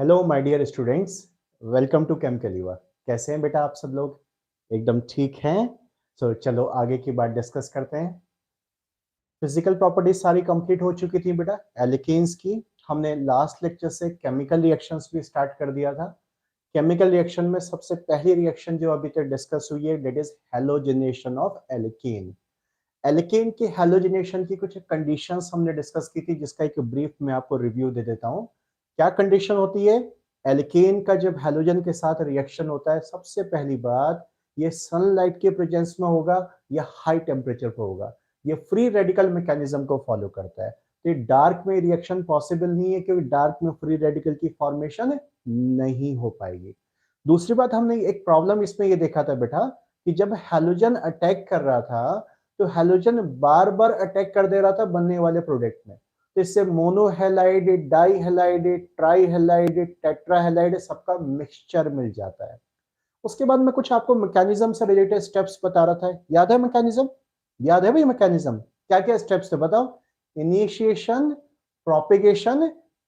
Hello my dear students, welcome to केमकेलिवा। कैसे हैं बेटा आप सब लोग? एकदम ठीक हैं। चलो आगे की बात डिस्कस करते हैं। फिजिकल प्रॉपर्टीज सारी कंप्लीट हो चुकी थी बेटा एल्केन्स की। हमने लास्ट लेक्चर से केमिकल रिएक्शंस भी स्टार्ट कर दिया था। केमिकल रिएक्शन में सबसे पहली रिएक्शन जो अभी तक डिस्कस हुई है that is halogenation of alkane. Alkane के हैलोजिनेशन की कुछ कंडीशंस हमने डिस्कस की थी, जिसका एक ब्रीफ मैं आपको रिव्यू दे देता हूं। क्या कंडीशन होती है? एल्केन का जब हैलोजन के साथ रिएक्शन होता है, सबसे पहली बात ये सनलाइट के प्रेजेंस में होगा या हाई टेम्परेचर पर होगा। ये फ्री रेडिकल मैकेनिज्म को फॉलो करता है। तो डार्क में रिएक्शन पॉसिबल नहीं है, क्योंकि डार्क में फ्री रेडिकल की फॉर्मेशन नहीं हो पाएगी। दूसरी बात, हमने एक प्रॉब्लम इसमें ये देखा था बेटा कि जब हैलोजन अटैक कर रहा था तो हैलोजन बार बार अटैक कर दे रहा था बनने वाले प्रोडक्ट में। तो इससे मोनोहेलाइड, डाईहेलाइड, ट्राईहेलाइड, टेट्राहेलाइड सबका मिक्सचर मिल जाता है। उसके बाद मैं कुछ आपको मैकेनिज्म से रिलेटेड स्टेप्स बता रहा था। याद है मैकेनिज्म? याद है भाई मैकेनिज्म? क्या क्या स्टेप्स थे बताओ? Initiation, propagation,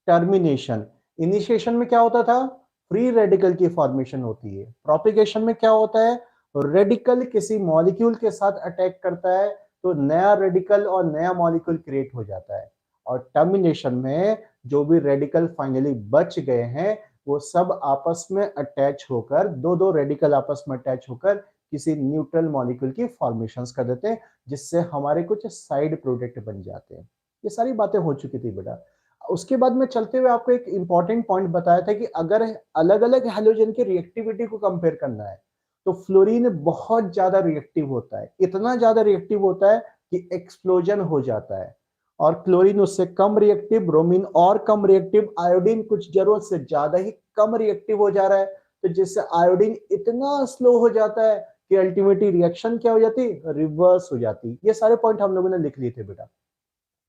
termination. इनिशिएशन में क्या होता था? फ्री रेडिकल की फॉर्मेशन होती है। प्रोपिगेशन में क्या होता है? रेडिकल किसी मॉलिक्यूल के साथ अटैक करता है तो नया रेडिकल और नया मॉलिक्यूल क्रिएट हो जाता है। और टर्मिनेशन में जो भी रेडिकल फाइनली बच गए हैं वो सब आपस में अटैच होकर, दो दो रेडिकल आपस में अटैच होकर किसी न्यूट्रल मॉलिक्यूल की फॉर्मेशंस कर देते हैं, जिससे हमारे कुछ साइड प्रोडक्ट बन जाते हैं। ये सारी बातें हो चुकी थी बेटा। उसके बाद में चलते हुए आपको एक इंपॉर्टेंट पॉइंट बताया था कि अगर अलग अलग हैलोजन की रिएक्टिविटी को कंपेयर करना है तो फ्लोरीन बहुत ज्यादा रिएक्टिव होता है। इतना ज्यादा रिएक्टिव होता है कि एक्सप्लोजन हो जाता है। और क्लोरीन उससे कम रिएक्टिव, ब्रोमीन और कम रिएक्टिव, आयोडीन कुछ जरूरत से ज्यादा ही कम रिएक्टिव हो जा रहा है। तो जिससे आयोडीन इतना स्लो हो जाता है कि अल्टीमेटली रिएक्शन क्या हो जाती? रिवर्स हो जाती। ये सारे पॉइंट हम लोगों ने लिख लिए थे बेटा।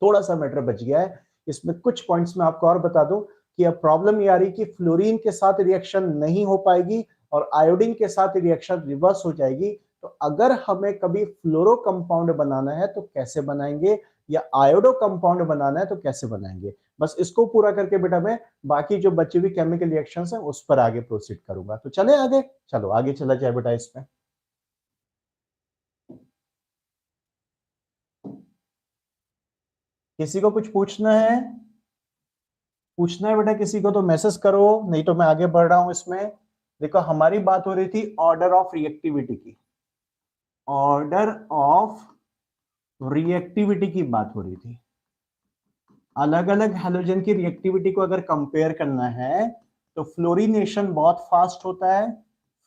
थोड़ा सा मैटर बच गया है इसमें। कुछ पॉइंट्स में आपको और बता दूं कि अब प्रॉब्लम ये आ रही कि फ्लोरीन के साथ रिएक्शन नहीं हो पाएगी और आयोडीन के साथ रिएक्शन रिवर्स हो जाएगी। तो अगर हमें कभी फ्लोरो कंपाउंड बनाना है तो कैसे बनाएंगे, या आयोडो कंपाउंड बनाना है तो कैसे बनाएंगे। बस इसको पूरा करके बेटा मैं बाकी जो बची हुई केमिकल रिएक्शंस हैं उस पर आगे प्रोसीड करूंगा। तो चले आगे, चलो आगे चला जाए बेटा इसमें। किसी को कुछ पूछना है? पूछना है बेटा किसी को तो मैसेज करो, नहीं तो मैं आगे बढ़ रहा हूं इसमें। देखो हमारी बात हो रही थी ऑर्डर ऑफ रिएक्टिविटी की। ऑर्डर ऑफ रिएक्टिविटी की बात हो रही थी। अलग अलग हैलोजन की रिएक्टिविटी को अगर कंपेयर करना है तो फ्लोरीनेशन बहुत फास्ट होता है,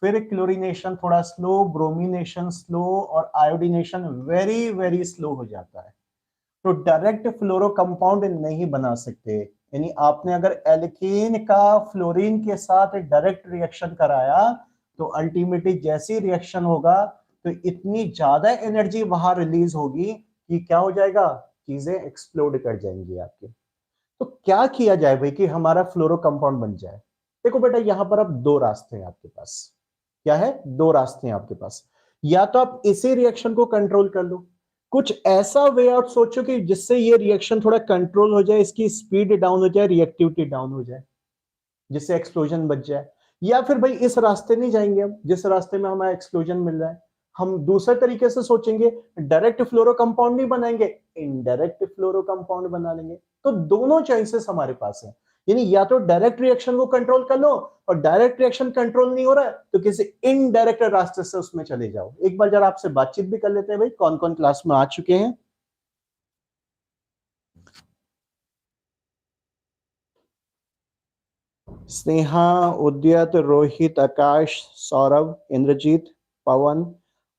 फिर क्लोरीनेशन थोड़ा स्लो, ब्रोमीनेशन स्लो और आयोडीनेशन वेरी वेरी स्लो हो जाता है। तो डायरेक्ट फ्लोरो कंपाउंड नहीं बना सकते। यानी आपने अगर एल्केन का फ्लोरीन के साथ डायरेक्ट रिएक्शन कराया तो अल्टीमेटली जैसी रिएक्शन होगा तो इतनी ज्यादा एनर्जी वहां रिलीज होगी कि क्या हो जाएगा? चीजें एक्सप्लोड कर जाएंगी आपकी। तो क्या किया जाए भाई कि हमारा फ्लोरो कंपाउंड बन जाए? देखो बेटा यहां पर अब दो रास्ते हैं आपके पास। क्या है? दो रास्ते हैं आपके पास। या तो आप इसी रिएक्शन को कंट्रोल कर लो, कुछ ऐसा वे आउट सोचो कि जिससे ये रिएक्शन थोड़ा कंट्रोल हो जाए, इसकी स्पीड डाउन हो जाए, रिएक्टिविटी डाउन हो जाए, जिससे एक्सप्लोजन बच जाए। या फिर भाई इस रास्ते नहीं जाएंगे हम जिस रास्ते में हमें एक्सप्लोजन मिल रहा है, हम दूसरे तरीके से सोचेंगे, डायरेक्ट फ्लोरो कंपाउंड नहीं बनाएंगे, इनडायरेक्ट फ्लोरो कंपाउंड बना लेंगे। तो दोनों चॉइसेस हमारे पास है। यानी या तो डायरेक्ट रिएक्शन को कंट्रोल कर लो, और डायरेक्ट रिएक्शन कंट्रोल नहीं हो रहा है तो किसी इनडायरेक्ट रास्ते से उसमें चले जाओ। एक बार जरा आपसे बातचीत भी कर लेते हैं भाई, कौन कौन क्लास में आ चुके हैं। Sneha, Udyat, Rohit, Akash, Saurabh, Indrajeet, Pawan,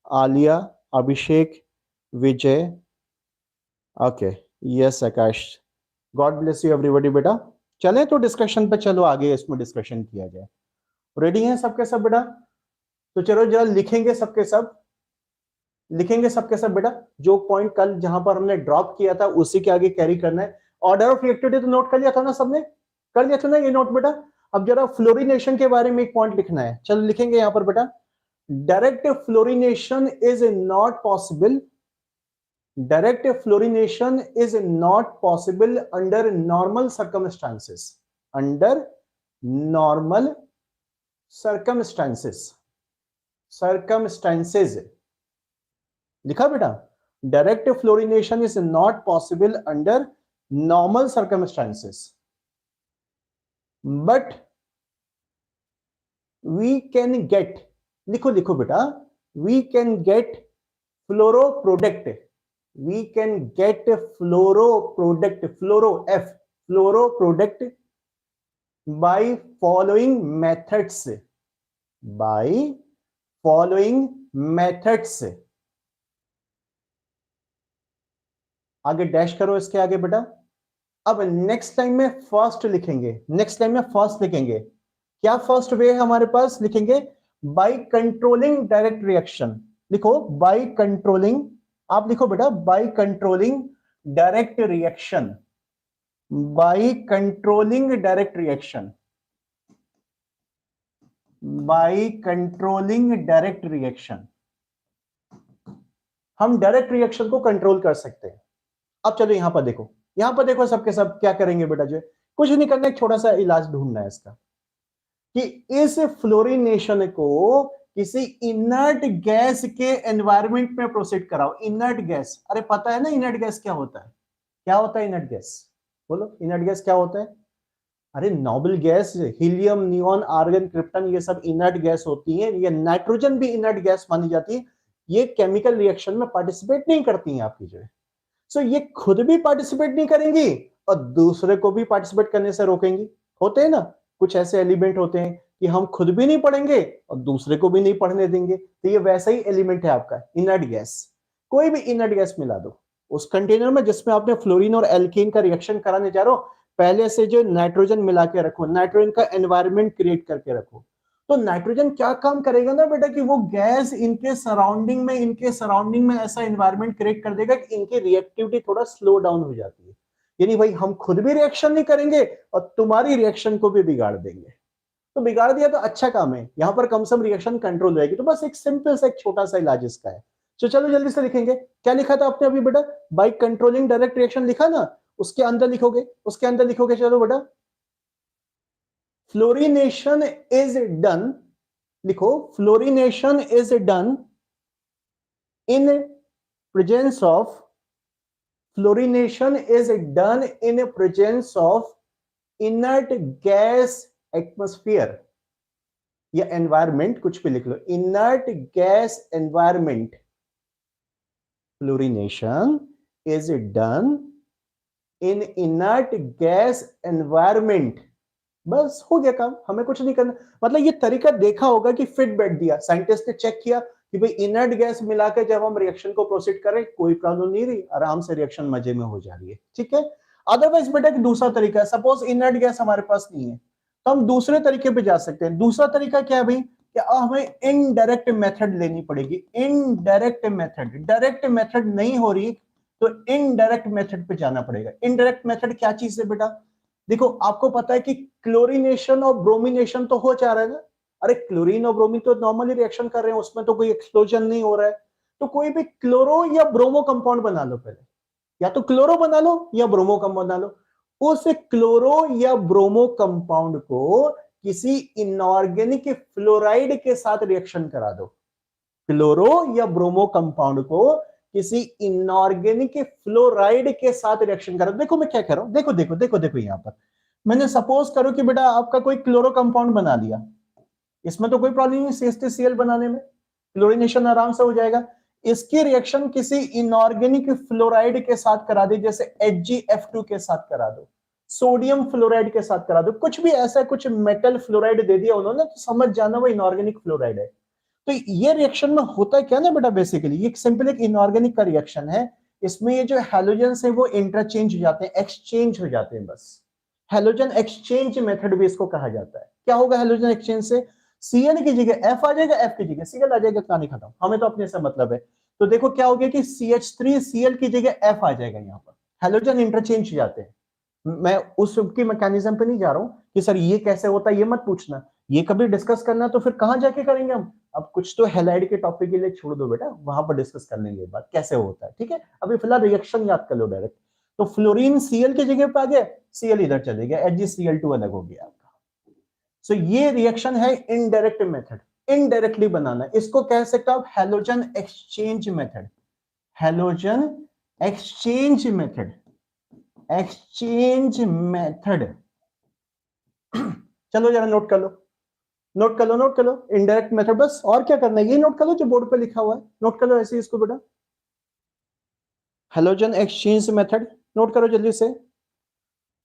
Alia, Abhishek, Vijay. Okay, yes Akash, God bless you everybody बेटा। चले तो डिस्कशन पे, चलो आगे इसमें डिस्कशन किया जाए। रेडी हैं सबके सब बेटा? तो चलो जरा लिखेंगे सबके सब, लिखेंगे सबके सब बेटा। जो पॉइंट कल जहां पर हमने ड्रॉप किया था उसी के आगे कैरी करना है। ऑर्डर ऑफ रिएक्टिविटी तो नोट कर लिया था ना सबने? कर लिया था ना ये नोट बेटा? अब जरा फ्लोरीनेशन के बारे में एक पॉइंट लिखना है। चलो लिखेंगे यहां पर बेटा, direct fluorination is not possible. Direct fluorination is not possible under normal circumstances. Under normal circumstances, circumstances लिखा बेटा, direct fluorination is not possible under normal circumstances, but we can get, लिखो लिखो बेटा, we can get fluoro product, we can get fluoro product, fluoro F, fluoro product by following methods, by following methods। आगे dash करो इसके आगे बेटा। अब next line में फर्स्ट लिखेंगे, नेक्स्ट लाइन में फर्स्ट लिखेंगे, क्या फर्स्ट वे है हमारे पास, लिखेंगे बाय कंट्रोलिंग डायरेक्ट रिएक्शन, लिखो बाय कंट्रोलिंग, आप लिखो बेटा by controlling direct reaction, by controlling direct reaction, by controlling direct reaction, हम डायरेक्ट रिएक्शन को कंट्रोल कर सकते हैं। अब चलो यहां पर देखो, यहां पर देखो सबके सब क्या करेंगे बेटा, जो कुछ नहीं करना, एक छोटा सा इलाज ढूंढना है इसका, कि इस फ्लोरिनेशन को किसी इनर्ट गैस के एनवायरनमेंट में प्रोसीड कराओ। इनर्ट गैस, अरे पता है ना इनर्ट गैस क्या होता है, क्या होता है इनर्ट गैस, बोलो इनर्ट गैस क्या होता है। अरे noble gas, helium, neon, argon, krypton, ये सब इनर्ट गैस होती है। ये नाइट्रोजन भी इनर्ट गैस मानी जाती है। ये केमिकल रिएक्शन में पार्टिसिपेट नहीं करती हैं आपकी जो है, सो ये खुद भी पार्टिसिपेट नहीं करेंगी और दूसरे को भी पार्टिसिपेट करने से रोकेंगी। होते हैं ना कुछ ऐसे एलिमेंट होते हैं कि हम खुद भी नहीं पढ़ेंगे और दूसरे को भी नहीं पढ़ने देंगे, तो ये वैसा ही एलिमेंट है आपका इनर्ट गैस। कोई भी इनर्ट गैस मिला दो उस कंटेनर में जिसमें आपने फ्लोरीन और एल्केन का रिएक्शन कराने जा रहे हो, पहले से जो नाइट्रोजन मिला के रखो, नाइट्रोजन का एनवायरनमेंट क्रिएट करके रखो। तो नाइट्रोजन क्या काम करेगा ना बेटा, कि वो गैस इनके सराउंडिंग में ऐसा एनवायरनमेंट क्रिएट कर देगा कि इनकी रिएक्टिविटी थोड़ा स्लो डाउन हो जाती है। यानी भाई हम खुद भी रिएक्शन नहीं करेंगे और तुम्हारी रिएक्शन को भी बिगाड़ देंगे। तो बिगाड़ दिया तो अच्छा काम है, यहां पर कम से कम रिएक्शन कंट्रोल रहेगी। तो बस एक सिंपल सा एक छोटा सा इलाज इसका है। तो चलो जल्दी से लिखेंगे, क्या लिखा था आपने अभी बेटा, बाय कंट्रोलिंग डायरेक्ट रिएक्शन लिखा ना, उसके अंदर लिखोगे, उसके अंदर लिखोगे, चलो बेटा फ्लोरिनेशन इज डन, लिखो fluorination is done in presence of, fluorination is done in presence of inert gas atmosphere या एनवायरमेंट, कुछ भी लिख लो, inert gas environment. Fluorination is done in inert gas environment. बस हो गया काम, हमें कुछ नहीं करना। मतलब ये तरीका देखा होगा कि फिट बैठ दिया, साइंटिस्ट ने चेक किया कि भाई इनर्ट गैस मिलाकर जब हम रिएक्शन को प्रोसीड करें कोई प्रॉब्लम नहीं रही, आराम से रिएक्शन मजे में हो जा रही है, ठीक है। अदरवाइज बेटा कि दूसरा तरीका है, सपोज इनर्ट गैस हमारे पास नहीं है तो हम दूसरे तरीके पे जा सकते हैं। दूसरा तरीका क्या है भाई, कि हमें इनडायरेक्ट मेथड लेनी पड़ेगी। इनडायरेक्ट मेथड, डायरेक्ट मेथड नहीं हो रही तो इनडायरेक्ट मेथड पे जाना पड़ेगा। इनडायरेक्ट मेथड क्या चीज है बेटा, देखो आपको पता है कि क्लोरीनेशन और ब्रोमिनेशन तो हो जा रहा है ना। अरे क्लोरीन और ब्रोमीन तो नॉर्मली रिएक्शन कर रहे हैं, उसमें तो कोई एक्सप्लोजन नहीं हो रहा है। तो कोई भी क्लोरो या ब्रोमो कंपाउंड बना लो पहले, या तो क्लोरो बना लो या ब्रोमो कंपाउंड बना लो। उस क्लोरो या ब्रोमो कंपाउंड को किसी इनऑर्गेनिक फ्लोराइड के साथ रिएक्शन करा दो। क्लोरो या ब्रोमो कंपाउंड को किसी इनऑर्गेनिक फ्लोराइड के साथ रिएक्शन करो। देखो मैं क्या कर रहा हूं, देखो देखो देखो देखो, यहां पर मैंने सपोज करो कि बेटा आपका कोई क्लोरो कंपाउंड बना दिया, इसमें तो कोई प्रॉब्लम नहीं CH3Cl बनाने में, क्लोरीनेशन आराम से हो जाएगा। इसकी रिएक्शन किसी इनऑर्गेनिक फ्लोराइड के साथ करा दे, जैसे HgF2 के साथ करा दो, सोडियम फ्लोराइड के साथ करा दो, कुछ भी ऐसा कुछ मेटल फ्लोराइड दे दिया उन्होंने तो समझ जाना वो इनऑर्गेनिक फ्लोराइड है। तो ये रिएक्शन में होता है क्या ना बेटा, बेसिकली ये सिंपल एक इनऑर्गेनिक का रिएक्शन है। इसमें ये जो हैलोजेंस है वो इंटरचेंज हो जाते हैं, एक्सचेंज हो जाते हैं। बस हैलोजन एक्सचेंज मेथड भी इसको कहा जाता है। क्या होगा हैलोजन एक्सचेंज से, Cl की जगह F आ जाएगा, F की जगह Cl आ जाएगा, कहानी खत्म, हमें तो अपने से मतलब है। तो देखो क्या हो गया कि CH3Cl की जगह F आ जाएगा, यहाँ पर हैलोजन इंटरचेंज हो जाते हैं। मैं उसकी मैकेनिज्म पे नहीं जा रहा हूं कि सर ये कैसे होता है, ये मत पूछना, ये कभी डिस्कस करना तो फिर कहां जाके करेंगे हम। अब कुछ तो हैलाइड के टॉपिक के लिए छोड़ दो बेटा, वहां पर डिस्कस कर लेंगे बात कैसे होता है, ठीक है। अभी फिलहाल रिएक्शन याद कर लो डायरेक्ट। तो फ्लोरीन Cl की जगह पे आ गया, Cl इधर चले गया, HgCl2 अलग हो गया आपका। सो ये रिएक्शन है इनडायरेक्ट मेथड, इनडायरेक्टली बनाना, इसको कह सकते हो आप halogen exchange method, halogen exchange method, exchange method. चलो जरा नोट कर लो, नोट कर लो, नोट कर लो, इनडायरेक्ट मेथड, बस और क्या करना है, ये नोट कर लो जो बोर्ड पे लिखा हुआ है, नोट कर लो ऐसे ही इसको बेटा, हैलोजन एक्सचेंज मेथड, नोट करो जल्दी से,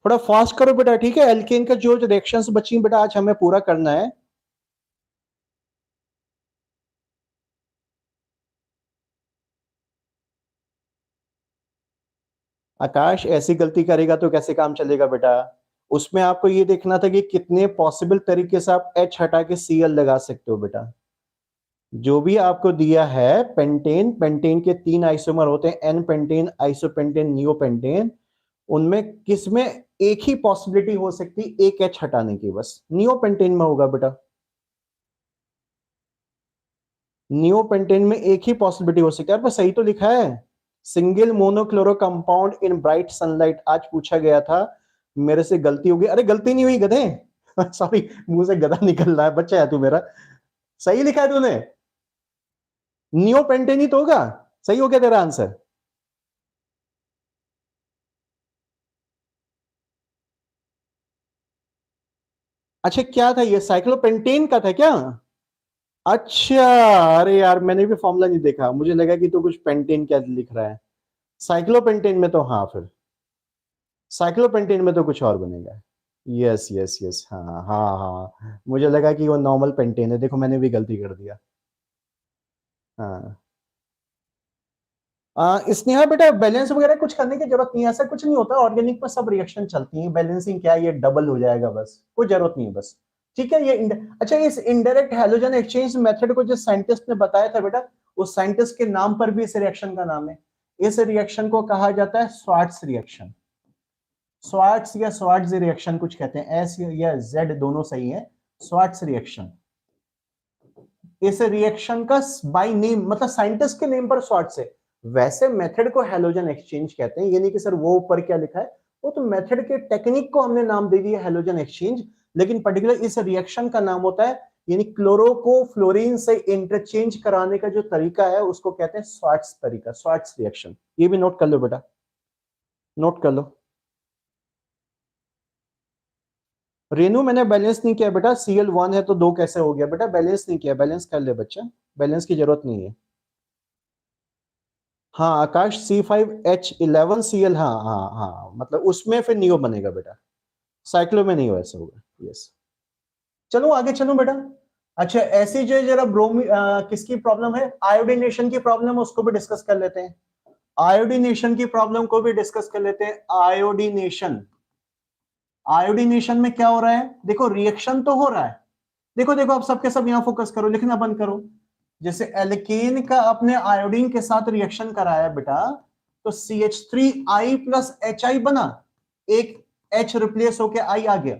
थोड़ा फास्ट करो बेटा, ठीक है। एल्केन का जो रिएक्शंस बची बेटा आज हमें पूरा करना है। आकाश ऐसी गलती करेगा तो कैसे काम चलेगा बेटा, उसमें आपको ये देखना था कि कितने पॉसिबल तरीके से आप H हटा के Cl लगा सकते हो बेटा। जो भी आपको दिया है पेंटेन, पेंटेन के 3 आइसोमर होते हैं, एन पेंटेन, आइसोपेंटेन, नियोपेंटेन, उनमें किसमें एक ही पॉसिबिलिटी हो सकती, एक H हटाने की, बस नियोपेंटेन में होगा बेटा, नियोपेंटेन में एक ही पॉसिबिलिटी हो सकती है। पर सही तो लिखा है, single monochloro compound in bright sunlight, आज पूछा गया था, मेरे से गलती हो गई, अरे गलती नहीं हुई गधे सॉरी, मुंह से गधा निकल रहा है, बच्चा है तू मेरा, सही लिखा है तूने, नियोपेंटेन ही तो होगा, सही हो गया तेरा आंसर। अच्छा क्या था ये, साइक्लोपेंटेन का था क्या? अच्छा, अरे यार मैंने भी फॉर्मूला नहीं देखा, मुझे लगा कि तू कुछ पेंटेन क्या लिख रहा है, साइक्लोपेंटेन में तो हाँ, फिर साइक्लोपेंटेन में तो कुछ और बनेगा। यस यस यस, हाँ हाँ हाँ, मुझे लगा कि वो नॉर्मल पेंटेन है, देखो मैंने भी गलती कर दिया। हाँ स्नेहा बेटा, बैलेंस वगैरह कुछ करने की जरूरत नहीं है, ऐसा कुछ नहीं होता, ऑर्गेनिक में सब रिएक्शन चलती है, बैलेंसिंग क्या है, ये डबल हो जाएगा बस, कोई जरूरत नहीं है बस, ठीक है। अच्छा, इस इनडायरेक्ट हैलोजन एक्सचेंज मेथड को जिस साइंटिस्ट ने बताया था बेटा, उस साइंटिस्ट के नाम पर भी इस रिएक्शन का नाम है, इस रिएक्शन को कहा जाता है स्वार्ट्स रिएक्शन, स्वार्ट्स या स्वार्ट्ज रिएक्शन कुछ कहते हैं, एस या जेड दोनों सही है, स्वार्ट्स रिएक्शन। इस रिएक्शन का बाय नेम मतलब साइंटिस्ट के नेम पर स्वार्ट्स है, वैसे मेथड को हैलोजन एक्सचेंज कहते हैं, ये नहीं कि सर वो ऊपर क्या लिखा है, वो तो मेथड के टेक्निक को हमने नाम दे दिया हैलोजन एक्सचेंज, लेकिन पर्टिकुलर इस रिएक्शन का नाम होता है, यानी क्लोरो को फ्लोरीन से इंटरचेंज कराने का जो तरीका है उसको कहते हैं स्वार्ट्स तरीका, स्वार्ट्स रिएक्शन, ये भी नोट कर लो बेटा, नोट कर लो। रेनू मैंने बैलेंस नहीं किया बेटा, Cl1 है तो 2 कैसे हो गया बेटा, बैलेंस नहीं किया, बैलेंस कर ले बच्चा, बैलेंस की जरूरत नहीं है। हाँ आकाश C5H11Cl, हाँ हाँ हाँ, मतलब उसमें फिर नियो बनेगा बेटा, साइक्लो में नहीं हो ऐसा होगा, यस। चलो आगे चलो बेटा। अच्छा ऐसी जो जरा किसकी प्रॉब्लम है, आयोडीनेशन की प्रॉब्लम, उसको भी डिस्कस कर लेते हैं, आयोडीनेशन की प्रॉब्लम को भी डिस्कस कर लेते हैं। आयोडीनेशन, आयोडीनेशन में क्या हो रहा है, देखो रिएक्शन तो हो रहा है, देखो देखो आप सबके सब यहां फोकस करो, लिखना बंद करो, जैसे एल्केन का अपने आयोडीन के साथ रिएक्शन कराया बेटा, तो CH3I प्लस HI बना, एक H रिप्लेस होके I आ गया,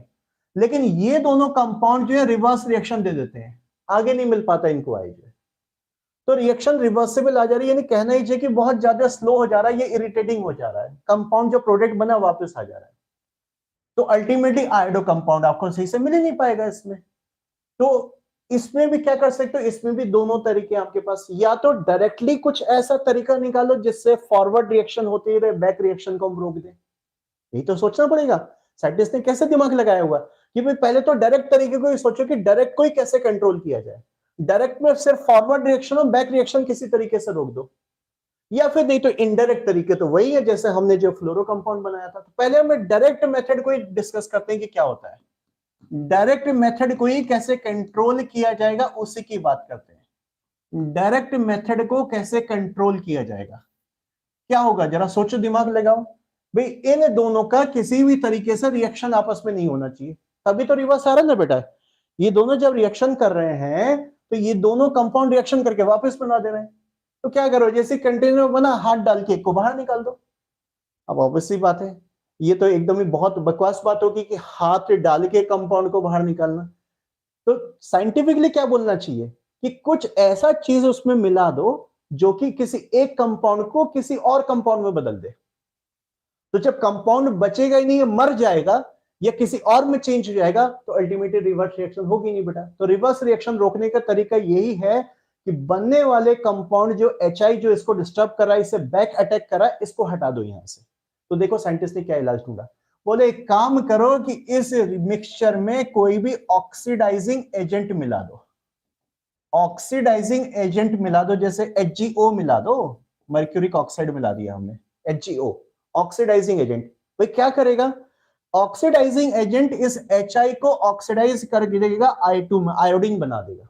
लेकिन ये दोनों कंपाउंड जो है रिवर्स रिएक्शन दे देते हैं, आगे नहीं मिल पाता इनको I जो है, तो रिएक्शन रिवर्सिबल आ जा रही है, यानी कहना ही कि बहुत ज्यादा स्लो हो जा रहा है, ये इरिटेटिंग हो जा रहा है, कंपाउंड जो प्रोडक्ट बना वापस आ जा रहा है, तो अल्टीमेटली आयोडो कंपाउंड आपको सही से मिल ही नहीं पाएगा इसमें। तो इसमें भी क्या कर सकते हो, इसमें भी दोनों तरीके आपके पास, या तो डायरेक्टली कुछ ऐसा तरीका निकालो जिससे फॉरवर्ड रिएक्शन होती रहे, बैक रिएक्शन को हम रोक दें, यही तो सोचना पड़ेगा। साइंटिस्ट ने कैसे दिमाग लगाया हुआ कि भाई पहले तो डायरेक्ट तरीके को ही सोचो कि डायरेक्ट को ही कैसे कंट्रोल किया जाए, डायरेक्ट में सिर्फ फॉरवर्ड रिएक्शन और बैक रिएक्शन किसी तरीके से रोक दो, या फिर नहीं तो इनडायरेक्ट तरीके तो वही है जैसे हमने जो फ्लोरो कंपाउंड बनाया था। तो पहले हम डायरेक्ट मेथड को ही डिस्कस करते हैं कि क्या होता है, डायरेक्ट मेथड को ही कैसे कंट्रोल किया जाएगा उसी की बात करते हैं, डायरेक्ट मेथड को कैसे कंट्रोल किया जाएगा, क्या होगा जरा सोचो, दिमाग लगाओ भाई, इन दोनों का किसी भी तरीके से रिएक्शन आपस में नहीं होना चाहिए, तभी तो रिवर्स आ रहा है ना बेटा, ये दोनों जब रिएक्शन कर रहे हैं तो ये दोनों कंपाउंड रिएक्शन करके वापस बना दे रहे हैं, तो क्या करो, जैसे कंटेनर बना हाथ डाल के एक को बाहर निकाल दो, अब ऑब्वियसली बात है, ये तो एकदम ही बहुत बकवास बात होगी कि हाथ डाल के कंपाउंड को बाहर निकालना, तो साइंटिफिकली क्या बोलना चाहिए कि कुछ ऐसा चीज उसमें मिला दो जो कि किसी एक कंपाउंड को किसी और कंपाउंड में बदल दे, तो जब कंपाउंड बचेगा ही नहीं, मर जाएगा, या किसी और में चेंज हो जाएगा तो अल्टीमेटली रिवर्स रिएक्शन होगी नहीं बेटा। तो रिवर्स रिएक्शन रोकने का तरीका यही है कि बनने वाले कंपाउंड जो HI जो इसको डिस्टर्ब कर रहा है, इसे बैक अटैक कर रहा है, इसको हटा दो यहां से। तो देखो साइंटिस्ट ने क्या इलाज ढूंढा, बोले एक काम करो कि इस मिक्सचर में कोई भी ऑक्सीडाइजिंग एजेंट मिला दो, ऑक्सीडाइजिंग एजेंट मिला दो, जैसे HgO मिला दो, मर्क्यूरिक ऑक्साइड मिला दिया हमने, HgO ऑक्सीडाइजिंग एजेंट। भाई क्या करेगा, ऑक्सीडाइजिंग एजेंट इस HI को ऑक्सीडाइज करके देगा I2 में, आयोडीन बना देगा।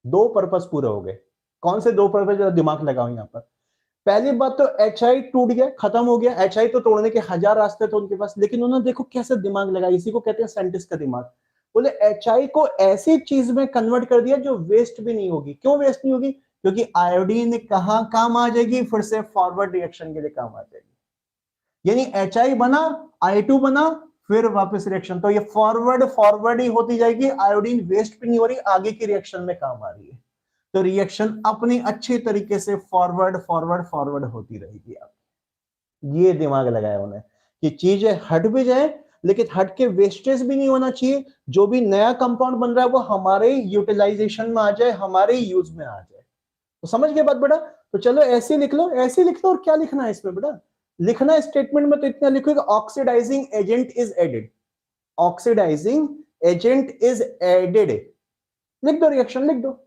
दो पर्पस पूरे हो गए। कौन से दो पर्पस, जरा दिमाग लगाओ यहां पर। पहली बात तो HI टूट गया, खत्म हो गया। HI तो तोड़ने के हजार रास्ते थे उनके पास, लेकिन उन्होंने देखो कैसे दिमाग लगाया, इसी को कहते हैं साइंटिस्ट का दिमाग। बोले HI को ऐसी चीज में कन्वर्ट कर दिया जो वेस्ट भी नहीं होगी। क्यों वेस्ट नहीं होगी, क्योंकि आयोडीन कहां काम आ जाएगी, फिर से फॉरवर्ड रिएक्शन के लिए काम आ जाएगी। यानी HI बना, I2 बना, फिर वापस रिएक्शन, तो ये फॉरवर्ड फॉरवर्ड ही होती जाएगी, आयोडीन वेस्ट भी नहीं हो रही, आगे की रिएक्शन में काम आ रही है। तो रिएक्शन अपनी अच्छी तरीके से फॉरवर्ड फॉरवर्ड फॉरवर्ड होती रहेगी। आप ये दिमाग लगाया उन्हें कि चीजें हट भी जाए, लेकिन हट के वेस्टेज भी नहीं होना चाहिए। जो भी नया कंपाउंड बन रहा है वो हमारे यूटिलाइजेशन में आ जाए, हमारे यूज में आ जाए। तो समझ गए बात बेटा। तो चलो ऐसे लिख लो, ऐसे लिख लो। और क्या लिखना है इसमें बेटा, लिखना स्टेटमेंट में तो इतना लिखो, oxidising agent is added, oxidising agent is added, लिख दो, रिएक्शन लिख दो।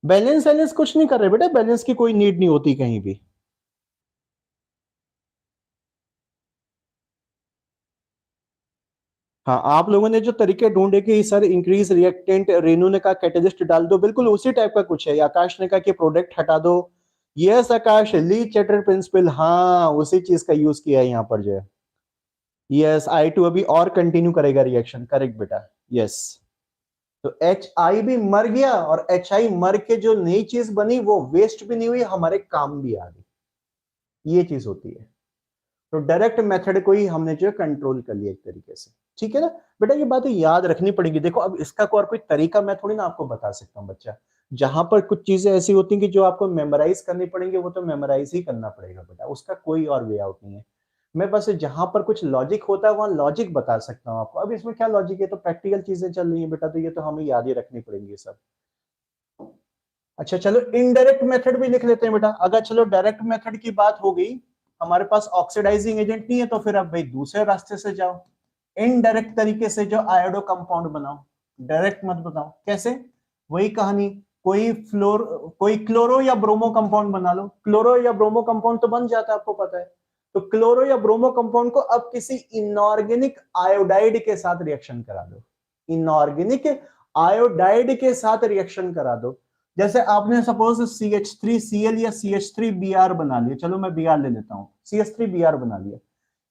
बैलेंस बैलेंस कुछ नहीं कर रहे बेटा, बैलेंस की कोई नीड नहीं होती कहीं भी। हाँ, आप लोगों ने जो तरीके ढूंढे कि सर इंक्रीज रिएक्टेंट, रेनू ने कहा कैटेलिस्ट डाल दो, बिल्कुल उसी टाइप का कुछ है। आकाश ने कहा कि प्रोडक्ट हटा दो। यस आकाश, ली चैटर प्रिंसिपल, हाँ उसी चीज का यूज किया है यहाँ पर जो है। यस, I2 अभी और कंटिन्यू करेगा रिएक्शन, करेक्ट बेटा, यस। तो HI भी मर गया, और HI मर के जो नई चीज बनी वो वेस्ट भी नहीं हुई, हमारे काम भी आ गई। ये चीज होती है। तो डायरेक्ट मेथड को ही हमने जो कंट्रोल कर लिया एक तरीके से, ठीक है ना बेटा। ये बातें याद रखनी पड़ेगी। देखो अब इसका कोई और कोई तरीका मैं थोड़ी ना आपको बता सकता हूँ बच्चा। जहां पर कुछ चीजें ऐसी होती हैं कि जो आपको मेमोराइज करनी पड़ेंगी, वो तो मेमोराइज ही करना पड़ेगा बेटा, उसका कोई और वे आउट नहीं है। मैं बस जहां पर कुछ लॉजिक होता है वहां लॉजिक बता सकता हूँ आपको। अब इसमें क्या लॉजिक है, तो प्रैक्टिकल चीजें चल रही है बेटा, तो ये तो हमें याद ही रखनी पड़ेंगी सब। अच्छा चलो इनडायरेक्ट मेथड भी लिख लेते हैं बेटा। अगर चलो डायरेक्ट मेथड की बात हो गई, हमारे पास ऑक्सीडाइजिंग एजेंट नहीं है, तो फिर अब भाई दूसरे रास्ते से जाओ, इनडायरेक्ट तरीके से जो आयोडो कंपाउंड बनाओ। डायरेक्ट मत बताओ कैसे, वही कहानी, कोई क्लोरो या ब्रोमो कंपाउंड बना लो। क्लोरो या ब्रोमो कंपाउंड तो बन जाता है, आपको पता है। तो क्लोरो या ब्रोमो कंपाउंड को अब किसी इनऑर्गेनिक आयोडाइड के साथ रिएक्शन करा दो, इनऑर्गेनिक आयोडाइड के साथ रिएक्शन करा दो। जैसे आपने सपोज CH3Cl या CH3Br बना लिया, चलो मैं Br ले लेता हूं, CH3Br बना लिया।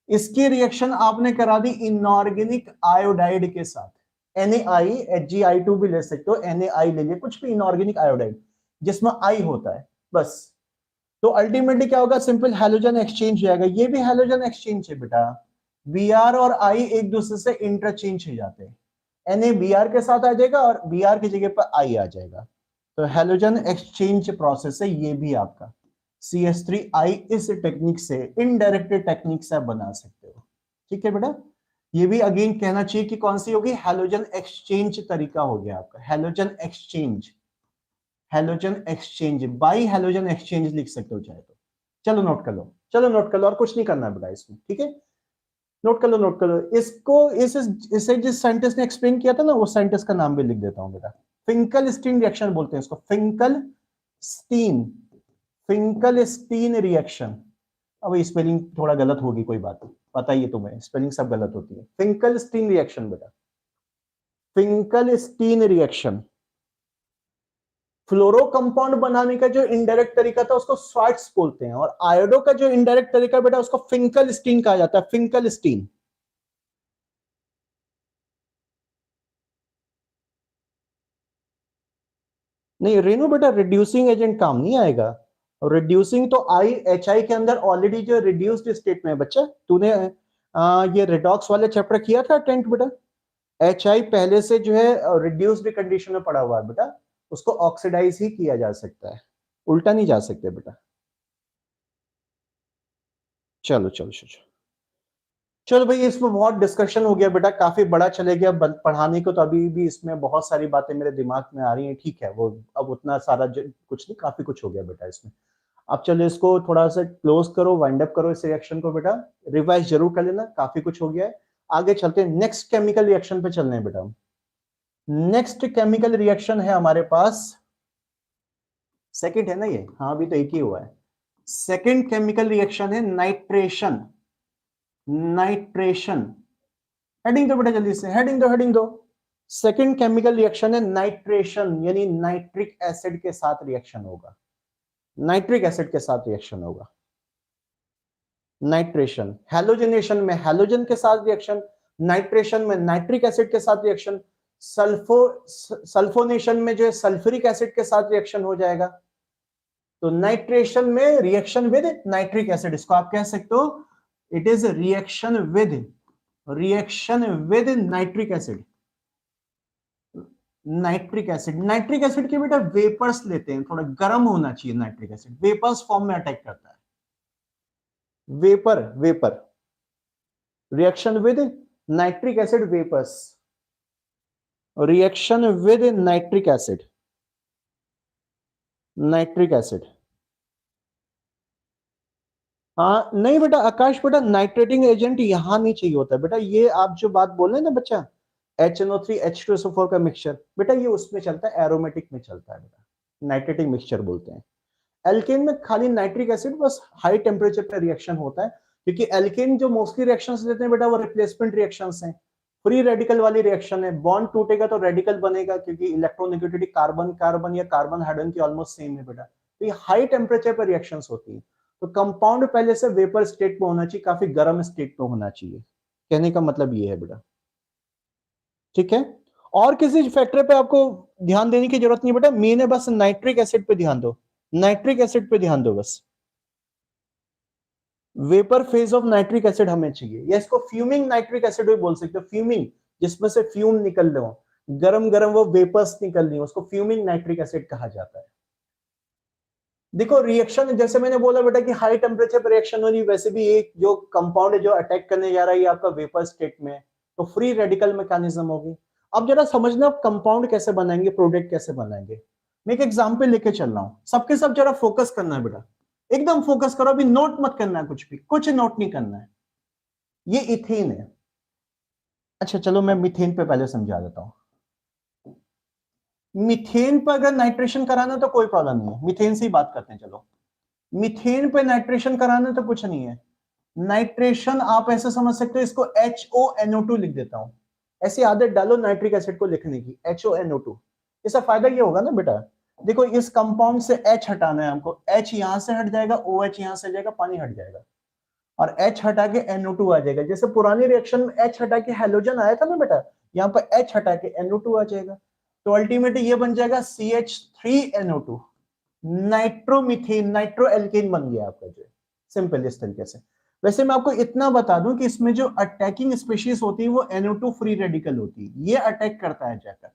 इसकी रिएक्शन आपने करा दी इनऑर्गेनिक आयोडाइड के साथ, NaI, HgI2 भी ले सकते हो, NaI ले लिया, कुछ भी इनऑर्गेनिक आयोडाइड जिसमें I होता है बस। तो अल्टीमेटली क्या होगा, सिंपल हैलोजन एक्सचेंज हो जाएगा। ये भी हैलोजन एक्सचेंज है बेटा, Br और I एक दूसरे से इंटरचेंज हो जाते हैं। Na Br के साथ आ जाएगा और Br की जगह पर I आ जाएगा। तो हैलोजन एक्सचेंज प्रोसेस है ये भी आपका। CH3I इस टेक्निक से, इनडायरेक्ट टेक्निक से बना सकते हो, ठीक है बेटा। ये भी अगेन कहना चाहिए कि कौन सी होगी, हैलोजन एक्सचेंज तरीका हो गया आपका, halogen exchange, halogen exchange, by halogen exchange लिख सकते हो चाहे तो। चलो नोट कर लो, चलो नोट कर लो, और कुछ नहीं करना है बेटा इसमें, ठीक है। नोट कर लो, नोट कर लो इसको। इसे जिस साइंटिस्ट ने एक्सप्लेन किया था ना, वो साइंटिस्ट का नाम भी लिख देता हूं बेटा। फिंकल स्टीन रिएक्शन बोलते हैं इसको, Finkelstein, Finkelstein reaction. अब स्पेलिंग थोड़ा गलत होगी, कोई बात नहीं, पता ही है तुम्हें, स्पेलिंग सब गलत होती है। फिंकल स्टीन रिएक्शन बेटा, फिंकल स्टीन रिएक्शन। फ्लोरो कंपाउंड बनाने का जो इनडायरेक्ट तरीका था उसको स्वार्ट्स बोलते हैं, और आयोडो का जो इनडायरेक्ट तरीका बेटा उसको फिंकल स्टीन कहा जाता है, फिंकल स्टीन। नहीं रेनू बेटा, रिड्यूसिंग एजेंट काम नहीं आएगा। रिड्यूसिंग तो HI के अंदर ऑलरेडी जो रिड्यूस्ड स्टेट में है बच्चा, तूने ये रिडॉक्स वाले चैप्टर किया था टेंथ बेटा। HI पहले से जो है रिड्यूस्ड कंडीशन में पड़ा हुआ है बेटा, उसको ऑक्सीडाइज ही किया जा सकता है, उल्टा नहीं जा सकते बेटा। चलो चलो चलो। चलो भाई, इसमें बहुत डिस्कशन हो गया बेटा, काफी बड़ा चले गया पढ़ाने को, तो अभी भी इसमें बहुत सारी बातें मेरे दिमाग में आ रही हैं। ठीक है, वो अब उतना सारा कुछ नहीं, काफी कुछ हो गया बेटा इसमें। अब चलो इसको थोड़ा सा क्लोज करो, वाइंड अप करो इस रिएक्शन को बेटा, रिवाइज जरूर कर लेना, काफी कुछ हो गया है। आगे चलते हैं, नेक्स्ट केमिकल रिएक्शन पे चलने हैं बेटा। नेक्स्ट केमिकल रिएक्शन है हमारे पास, सेकंड है ना ये, हाँ अभी तो एक ही हुआ है। सेकंड केमिकल रिएक्शन है नाइट्रेशन। नाइट्रेशन, हेडिंग दो बेटा जल्दी से, हेडिंग दो, हेडिंग दो। सेकंड केमिकल रिएक्शन है नाइट्रेशन, यानी नाइट्रिक एसिड के साथ रिएक्शन होगा। नाइट्रिक एसिड के साथ रिएक्शन होगा। नाइट्रेशन, हैलोजनेशन में हैलोजन के साथ रिएक्शन, नाइट्रेशन में नाइट्रिक एसिड के साथ रिएक्शन, सल्फोनेशन में जो है सल्फ्यूरिक एसिड के साथ रिएक्शन हो जाएगा। तो नाइट्रेशन में रिएक्शन विद नाइट्रिक एसिड, इसको आप कह सकते हो it is reaction with nitric acid. Nitric acid, nitric acid के बेटा वेपर्स लेते हैं, थोड़ा गर्म होना चाहिए नाइट्रिक एसिड, वेपर्स फॉर्म में अटैक करता है। Vapour reaction with nitric acid, vapours reaction with nitric acid, nitric acid. हाँ नहीं बेटा आकाश, बेटा नाइट्रेटिंग एजेंट यहां नहीं चाहिए होता बेटा, ये आप जो बात बोल रहे हैं ना बच्चा, HNO3 H2SO4 का मिक्सचर, बेटा ये उसमें चलता है, एरोमेटिक में चलता है बेटा, नाइट्रेटिंग मिक्सचर बोलते हैं। एल्केन में खाली नाइट्रिक एसिड बस हाई टेम्परेचर पे रिएक्शन होता है, क्योंकि एल्केन जो मोस्टली रिएक्शंस देते हैं बेटा वो रिप्लेसमेंट रिएक्शंस हैं, फ्री रेडिकल वाली रिएक्शन है। बॉन्ड टूटेगा तो रेडिकल बनेगा, क्योंकि इलेक्ट्रोनेगेटिविटी कार्बन कार्बन या कार्बन हाइड्रोजन की ऑलमोस्ट सेम है बेटा, तो ये हाई टेम्परेचर पर रिएक्शंस होती है। तो कंपाउंड पहले से वेपर स्टेट में होना चाहिए, काफी गर्म स्टेट में होना चाहिए, कहने का मतलब ये है बेटा। ठीक है, और किसी फैक्टर पे आपको ध्यान देने की जरूरत नहीं बेटा, मेन है बस नाइट्रिक एसिड पे ध्यान दो, नाइट्रिक एसिड पे ध्यान दो बस। Vapour phase of nitric acid हमें चाहिए, या इसको फ्यूमिंग नाइट्रिक एसिड भी बोल सकते हो, फ्यूमिंग जिसमें से फ्यूम निकल रहे हो, गरम गरम वो वेपर्स निकल रही हो, उसको फ्यूमिंग नाइट्रिक एसिड कहा जाता है। देखो रिएक्शन जैसे मैंने बोला बेटा कि हाई टेम्परेचर पर रिएक्शन हो रही, वैसे भी एक जो कंपाउंड है जो अटैक करने जा रहा है ये आपका वेपर स्टेट में, तो फ्री रेडिकल मैकेनिज्म होगी। अब जरा समझना कंपाउंड कैसे बनाएंगे, प्रोडक्ट कैसे बनाएंगे। मैं एक एग्जांपल लेके चल रहा हूं, सबके सब जरा फोकस करना है बेटा, एकदम फोकस करो, अभी नोट मत करना है, कुछ भी कुछ नोट नहीं करना है। ये इथेन है, अच्छा चलो मैं मीथेन पे पहले समझा देता हूं। मीथेन पर अगर नाइट्रेशन कराना तो कोई प्रॉब्लम नहीं है, मीथेन से ही बात करते हैं। चलो मीथेन पे नाइट्रेशन कराना तो कुछ नहीं है, नाइट्रेशन आप ऐसे समझ सकते हो, इसको HONO2 लिख देता हूं, ऐसी आदत डालो नाइट्रिक एसिड को लिखने की, HONO2। इसका फायदा ये होगा ना बेटा, देखो इस कंपाउंड से H हटाना है हमको, H यहां से हट जाएगा, OH यहां से हट जाएगा, पानी हट जाएगा, और H हटा के NO2 आ जाएगा। जैसे पुरानी रिएक्शन में H हटा के हेलोजन आया था ना बेटा, यहाँ पर H हटा के NO2 आ जाएगा, तो अल्टीमेटली ये बन जाएगा CH3NO2, नाइट्रोमीथेन, नाइट्रो एल्केन बन गया आपका जो है, सिंपल इस तरीके से। वैसे मैं आपको इतना बता दूं कि इसमें जो अटैकिंग स्पीशीज होती है वो NO2 फ्री रेडिकल होती है, ये अटैक करता है जाकर।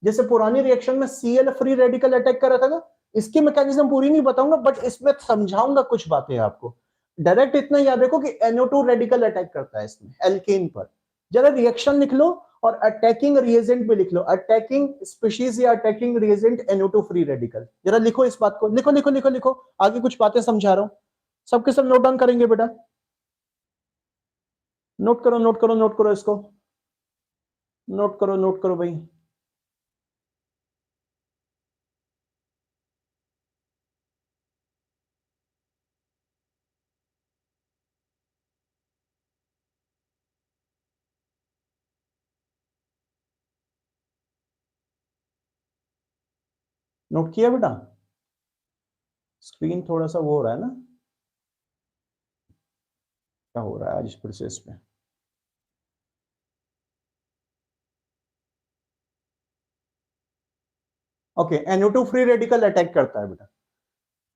जैसे पुरानी रिएक्शन में Cl फ्री रेडिकल अटैक कर रहा था ना, इसकी मैकेनिज्म पूरी नहीं बताऊंगा, बट इसमें समझाऊंगा कुछ बातें आपको। डायरेक्ट इतना याद रखो कि NO2 रेडिकल अटैक करता है इसमें एल्केन पर। जरा रिएक्शन लिख लो और अटैकिंग रिएजेंट में लिख लो, अटैकिंग स्पीशीज या attacking reagent NO2 free radical. जरा लिखो इस बात को, लिखो लिखो लिखो लिखो, आगे कुछ बातें समझा रहा हूं, सबके सब नोट डाउन करेंगे बेटा, नोट करो नोट करो नोट करो, इसको नोट करो भाई। नोट किया बेटा, स्क्रीन थोड़ा सा वो हो रहा है ना, क्या हो रहा है आज फिर से इसमें। Okay, NO2 free radical attack करता है बेटा।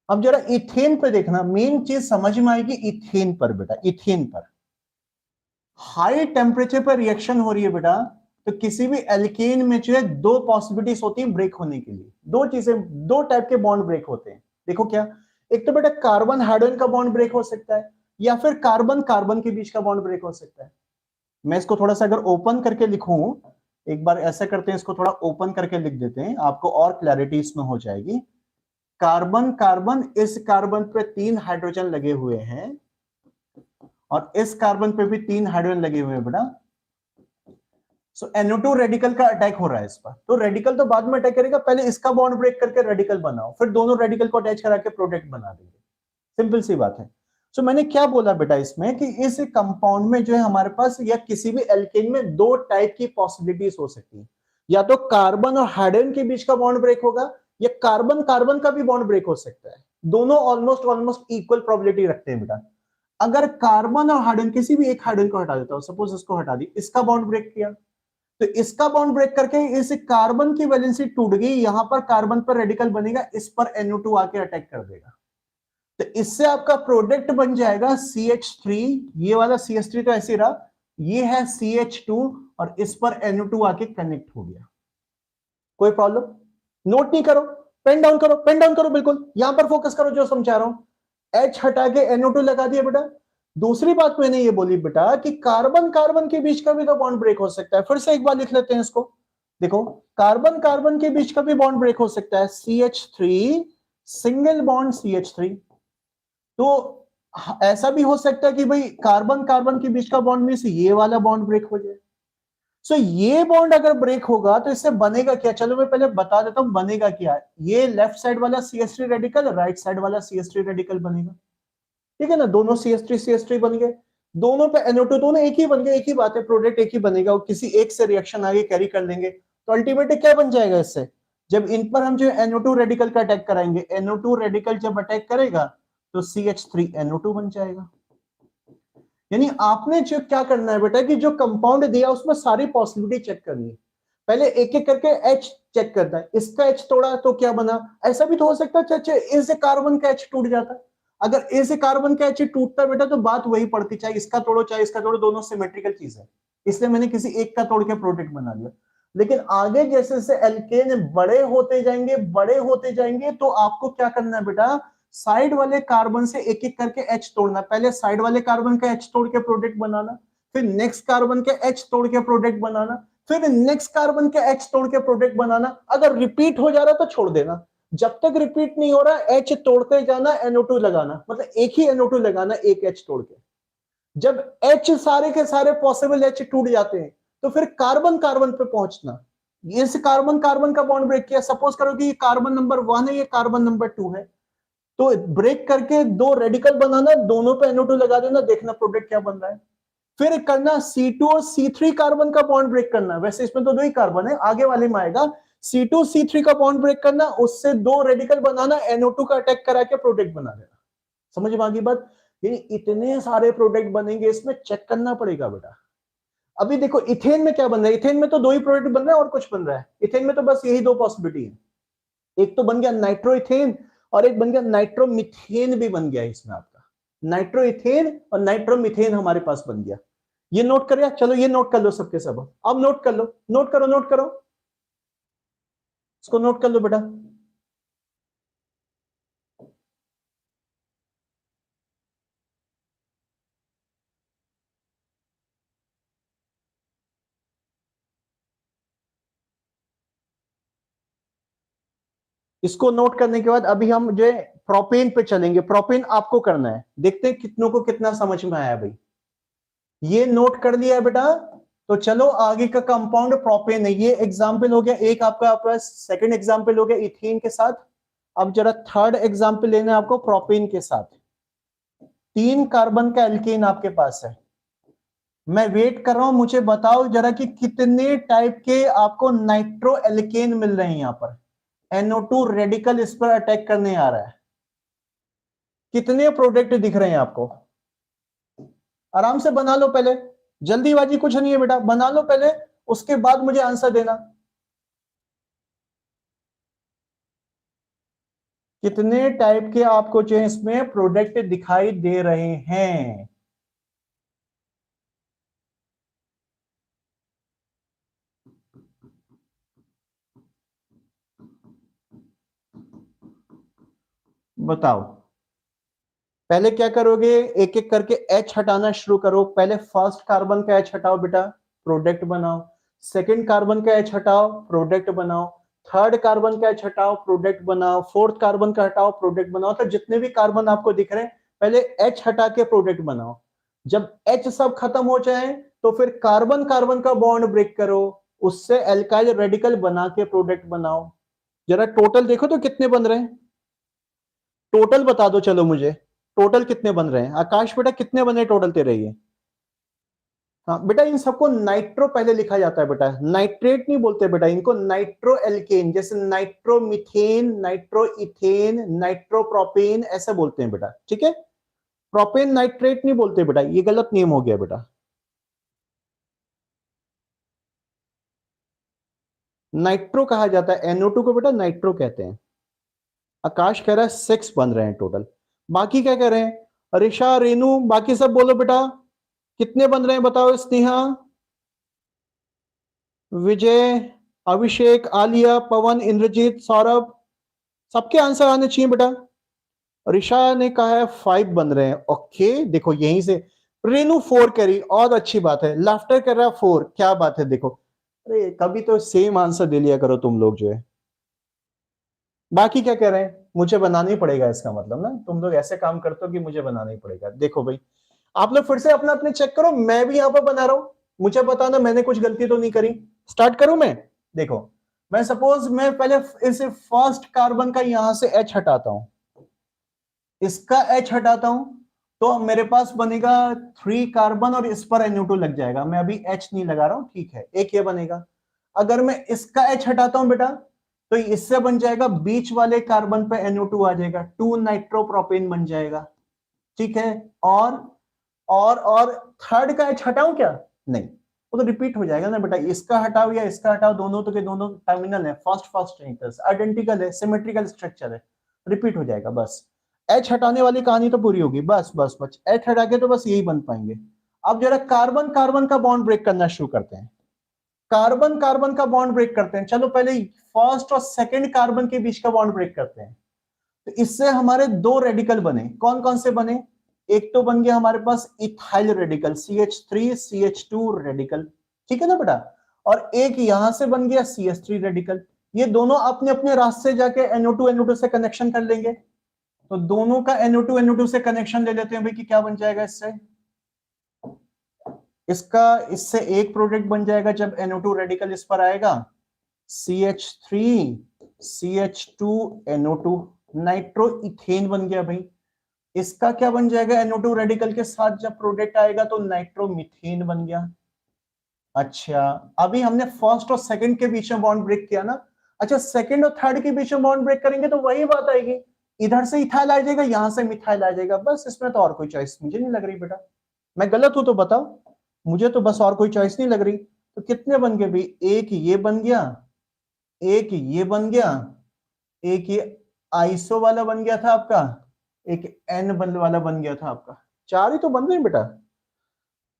अब जरा इथेन पे देखना, मेन चीज समझ में आएगी इथेन पर बेटा, इथेन पर हाई टेम्परेचर पर रिएक्शन हो रही है बेटा, तो किसी भी एल्केन में जो है दो पॉसिबिलिटीज होती है ब्रेक होने के लिए, दो चीजें, दो टाइप के बॉन्ड ब्रेक होते हैं। देखो क्या, एक तो बेटा कार्बन हाइड्रोजन का बॉन्ड ब्रेक हो सकता है, या फिर कार्बन कार्बन के बीच का बॉन्ड ब्रेक हो सकता है। मैं इसको थोड़ा सा अगर ओपन करके लिखूं, एक बार ऐसा करते हैं, इसको थोड़ा ओपन करके लिख देते हैं, आपको और क्लैरिटी इसमें हो जाएगी। कार्बन कार्बन, इस कार्बन पे 3 हाइड्रोजन लगे हुए हैं और इस कार्बन पे भी 3 हाइड्रोजन लगे हुए हैं बेटा। सो NO2 रेडिकल का अटैक हो रहा है इस पर, तो रेडिकल तो बाद में अटैक करेगा, पहले इसका बॉन्ड ब्रेक करके रेडिकल बनाओ, फिर दोनों रेडिकल को अटैच करा के प्रोडक्ट बना देंगे। सिंपल सी बात है। सो मैंने क्या बोला बेटा इसमें कि इस कंपाउंड में जो है हमारे पास, या किसी भी एल्केन में, दो टाइप की पॉसिबिलिटीज हो सकती है। या तो कार्बन और हाइड्रोजन के बीच का बॉन्ड ब्रेक होगा, या कार्बन कार्बन का भी बॉन्ड ब्रेक हो सकता है। दोनों ऑलमोस्ट ऑलमोस्ट इक्वल प्रोबेबिलिटी रखते हैं बेटा। अगर कार्बन और हाइड्रोजन, किसी भी एक हाइड्रोजन को हटा देता हूं, सपोज इसको हटा दी, इसका बॉन्ड ब्रेक किया, तो इसका बॉन्ड ब्रेक करके इस कार्बन की वैलेंसी टूट गई, यहां पर कार्बन पर रेडिकल बनेगा, इस पर NO2 आके अटैक कर देगा, तो इससे आपका प्रोडक्ट बन जाएगा CH3। ये वाला CH3 तो ऐसे रहा, ये है CH2 और इस पर NO2 आके कनेक्ट हो गया। कोई प्रॉब्लम? नोट नहीं करो, पेन डाउन करो, पेन डाउन करो, बिल्कुल यहां पर फोकस करो जो समझा रहा हूं। H हटा के NO2 लगा दिया बेटा। दूसरी बात मैंने ये बोली बेटा कि कार्बन कार्बन के बीच का भी तो बॉन्ड ब्रेक हो सकता है। फिर से एक बार लिख लेते हैं इसको, देखो कार्बन कार्बन के बीच का भी बॉन्ड ब्रेक हो सकता है। CH3 सिंगल बॉन्ड CH3, तो ऐसा भी हो सकता है कि भाई कार्बन कार्बन के बीच का बॉन्ड में से ये वाला बॉन्ड ब्रेक हो जाए। सो ये बॉन्ड अगर ब्रेक होगा तो इससे बनेगा क्या, चलो मैं पहले बता देता हूं बनेगा क्या। ये लेफ्ट साइड वाला CH3 रेडिकल, राइट साइड वाला CH3 रेडिकल बनेगा, ठीक है ना। दोनों CH3 बन गए, दोनों पे NO2, दोनों एक ही बन गए, एक ही बात है, प्रोडक्ट एक ही बनेगा, और किसी एक से रिएक्शन आगे कैरी कर लेंगे, तो अल्टीमेटली क्या बन जाएगा इससे, जब इन पर हम जो NO2 रेडिकल का अटैक कराएंगे, NO2 रेडिकल जब अटैक करेगा तो CH3NO2 बन जाएगा। यानी आपने जो क्या करना है बेटा कि जो कंपाउंड दिया उसमें सारी पॉसिबिलिटी चेक करनी है। पहले एक एक करके H चेक करता है, इसका H तोड़ा तो क्या बना। ऐसा भी तो हो सकता है अच्छा ए से कार्बन का H टूट जाता है। अगर ए से कार्बन का H टूटता बेटा तो बात वही पड़ती, चाहे इसका तोड़ो चाहे इसका तोड़ो, दोनों सिमेट्रिकल चीज है, इसलिए मैंने किसी एक का तोड़ के प्रोडक्ट बना लिया। लेकिन आगे जैसे जैसे एल्केन बड़े होते जाएंगे, बड़े होते जाएंगे, तो आपको क्या करना है बेटा, साइड वाले कार्बन से एक एक करके H तोड़ना। पहले साइड वाले कार्बन का H तोड़ के प्रोडक्ट बनाना, फिर नेक्स्ट कार्बन के H तोड़ के प्रोडक्ट बनाना, फिर नेक्स्ट कार्बन के H तोड़ के प्रोडक्ट बनाना। अगर रिपीट हो जा रहा तो छोड़ देना, जब तक रिपीट नहीं हो रहा H तोड़ते जाना, NO2 लगाना, मतलब एक ही NO2 लगाना एक H तोड़ के। जब H सारे के सारे पॉसिबल H टूट जाते हैं तो फिर कार्बन कार्बन पे पहुंचना। इस कार्बन कार्बन का बॉन्ड ब्रेक किया, सपोज करो कि ये कार्बन नंबर 1 है, ये कार्बन नंबर 2 है, तो ब्रेक करके दो रेडिकल बनाना, दोनों पे NO2 लगा देना, देखना प्रोडक्ट क्या बन रहा है। फिर करना C2 और C3 कार्बन का बॉन्ड ब्रेक करना, वैसे इसमें तो दो ही कार्बन है, आगे वाले में आएगा। C2 C3 का बॉन्ड ब्रेक करना, उससे दो रेडिकल बनाना, NO2 का अटैक करा के प्रोडक्ट बना देना। समझ में आ गई बात। ये इतने सारे प्रोडक्ट बनेंगे, इसमें चेक करना पड़ेगा बेटा। अभी देखो इथेन में क्या बन रहा है, इथेन में तो दो ही प्रोडक्ट बन रहा है और कुछ बन रहा है। इथेन में तो बस यही दो पॉसिबिलिटी है, एक तो बन गया नाइट्रोइथेन और एक बन गया नाइट्रोमिथेन भी बन गया इसमें आपका। नाइट्रोइथेन और नाइट्रोमिथेन हमारे पास बन गया। ये नोट कर, चलो ये नोट कर लो सबके सब, अब नोट कर लो, नोट करो नोट करो, इसको नोट कर लो बेटा। इसको नोट करने के बाद अभी हम जो है प्रोपेन पे चलेंगे। प्रोपेन आपको करना है, देखते हैं कितनों को कितना समझ में आया भाई। ये नोट कर लिया है बेटा, तो चलो आगे का कंपाउंड प्रोपेन है। ये एग्जाम्पल हो गया एक आपका, सेकंड एग्जाम्पल हो गया इथेन के साथ। अब जरा थर्ड एग्जाम्पल लेना है आपको प्रोपेन के साथ। 3 कार्बन का एल्केन आपके पास है। मैं वेट कर रहा हूं, मुझे बताओ जरा कि कितने टाइप के आपको नाइट्रो एल्केन मिल रहे हैं यहां पर। NO2 रेडिकल इस पर अटैक करने आ रहा है, कितने प्रोडक्ट दिख रहे हैं आपको। आराम से बना लो पहले, जल्दीबाजी कुछ नहीं है बेटा, बना लो पहले, उसके बाद मुझे आंसर देना। कितने टाइप के आपको जो इसमें प्रोडक्ट दिखाई दे रहे हैं। बताओ। पहले क्या करोगे, एक एक करके H हटाना शुरू करो। पहले फर्स्ट कार्बन का H हटाओ बेटा, प्रोडक्ट बनाओ। सेकंड कार्बन का H हटाओ, प्रोडक्ट बनाओ। थर्ड कार्बन का H हटाओ, प्रोडक्ट बनाओ। फोर्थ कार्बन का हटाओ, प्रोडक्ट बनाओ। तो जितने भी कार्बन आपको दिख रहे हैं, पहले H हटा के प्रोडक्ट बनाओ। जब H सब खत्म हो जाए तो फिर कार्बन कार्बन का बॉन्ड ब्रेक करो, उससे एल्काइल रेडिकल बना के प्रोडक्ट बनाओ। जरा टोटल देखो तो कितने बन रहे हैं, टोटल बता दो चलो मुझे, टोटल कितने बन रहे हैं। आकाश बेटा कितने बने टोटल तेरे ये? हाँ बेटा, इन सबको नाइट्रो पहले लिखा जाता है बेटा, नाइट्रेट नहीं बोलते बेटा इनको, नाइट्रो एल्केन, जैसे नाइट्रोमीथेन, नाइट्रो इथेन, नाइट्रोप्रोपेन ऐसा बोलते हैं बेटा, ठीक है। प्रोपेन नाइट्रेट नहीं बोलते बेटा, ये गलत नेम हो गया बेटा। नाइट्रो कहा जाता है, NO2 को बेटा नाइट्रो कहते हैं। आकाश कह रहा है 6 बन रहे हैं टोटल। बाकी क्या कह रहे हैं, ऋषा, रेनू, बाकी सब बोलो बेटा कितने बन रहे हैं बताओ। स्नेहा, विजय, अभिषेक, आलिया, पवन, इंद्रजीत, सौरभ, सबके आंसर आने चाहिए बेटा। ऋषा ने कहा है 5 बन रहे हैं, ओके देखो यहीं से। रेनू 4 करी, और अच्छी बात है। लाफ्टर कर रहा है 4, क्या बात है देखो। अरे कभी तो सेम आंसर दे लिया करो तुम लोग जो है। बाकी क्या कह रहे हैं, मुझे बनाना ही पड़ेगा, इसका मतलब ना तुम लोग ऐसे काम करते हो कि मुझे बनाना ही पड़ेगा। देखो भाई, आप लोग फिर से अपना अपने चेक करो, मैं भी यहां पर बना रहा हूं, मुझे बताना मैंने कुछ गलती तो नहीं करी। स्टार्ट करूं मैं? देखो, मैं सपोज मैं पहले इस फर्स्ट कार्बन का यहां से H हटाता हूं, इसका H हटाता हूं, तो मेरे पास बनेगा 3 कार्बन और इस पर NO2 लग जाएगा। मैं अभी H नहीं लगा रहा हूं, ठीक है, एक ये बनेगा। अगर मैं इसका H हटाता हूं बेटा, तो इससे बन जाएगा बीच वाले कार्बन पे NO2 आ जाएगा, 2 नाइट्रोप्रोपेन बन जाएगा, ठीक है। और थर्ड का H हटाऊं क्या? नहीं, वो तो रिपीट हो जाएगा ना बेटा। इसका हटाओ या इसका हटाओ, दोनों तो के दोनों टर्मिनल है, फर्स्ट फर्स्ट आइडेंटिकल है, सिमेट्रिकल स्ट्रक्चर है, रिपीट हो जाएगा बस। H हटाने वाली कहानी तो पूरी होगी, बस बस बस H हटा के तो बस यही बन पाएंगे। अब जरा कार्बन कार्बन का बॉन्ड ब्रेक करना शुरू करते हैं, कार्बन कार्बन का बॉन्ड ब्रेक करते हैं। चलो पहले फर्स्ट और सेकंड कार्बन के बीच का बॉन्ड ब्रेक करते हैं। तो इससे हमारे 2 रेडिकल बने, कौन कौन से बने? एक तो बन गया हमारे पास ethyl radical, CH3 CH2 radical, ठीक है ना बेटा। और एक यहां से बन गया CH3 रेडिकल। ये दोनों अपने अपने रास्ते जाके NO2 NO2 से कनेक्शन कर लेंगे। तो दोनों का NO2 NO2 से कनेक्शन ले लेते हैं भाई, कि क्या बन जाएगा इससे, इसका इससे एक प्रोडक्ट बन जाएगा जब NO2 रेडिकल इस पर आएगा, CH3 CH2 NO2, nitro ethane बन गया भाई। इसका क्या बन जाएगा, NO2 रेडिकल के साथ जब प्रोडक्ट आएगा तो नाइट्रोमीथेन बन गया। अच्छा, अभी हमने फर्स्ट और सेकंड के बीच में बॉन्ड ब्रेक किया ना। अच्छा, सेकंड और थर्ड के बीच में बॉन्ड ब्रेक करेंगे तो वही बात आएगी, इधर से इथाइल आ जाएगा, यहां से मिथाइल आ जाएगा, बस। इसमें तो और कोई चॉइस मुझे नहीं लग रही बेटा, मैं गलत हूं तो बताओ, मुझे तो बस और कोई चॉइस नहीं लग रही। तो कितने बन गए भाई, एक ये बन गया, एक ये बन गया, एक ये आइसो वाला बन गया था आपका, एक एन बन वाला बन गया था आपका। 4 ही तो बन रहे हैं बेटा।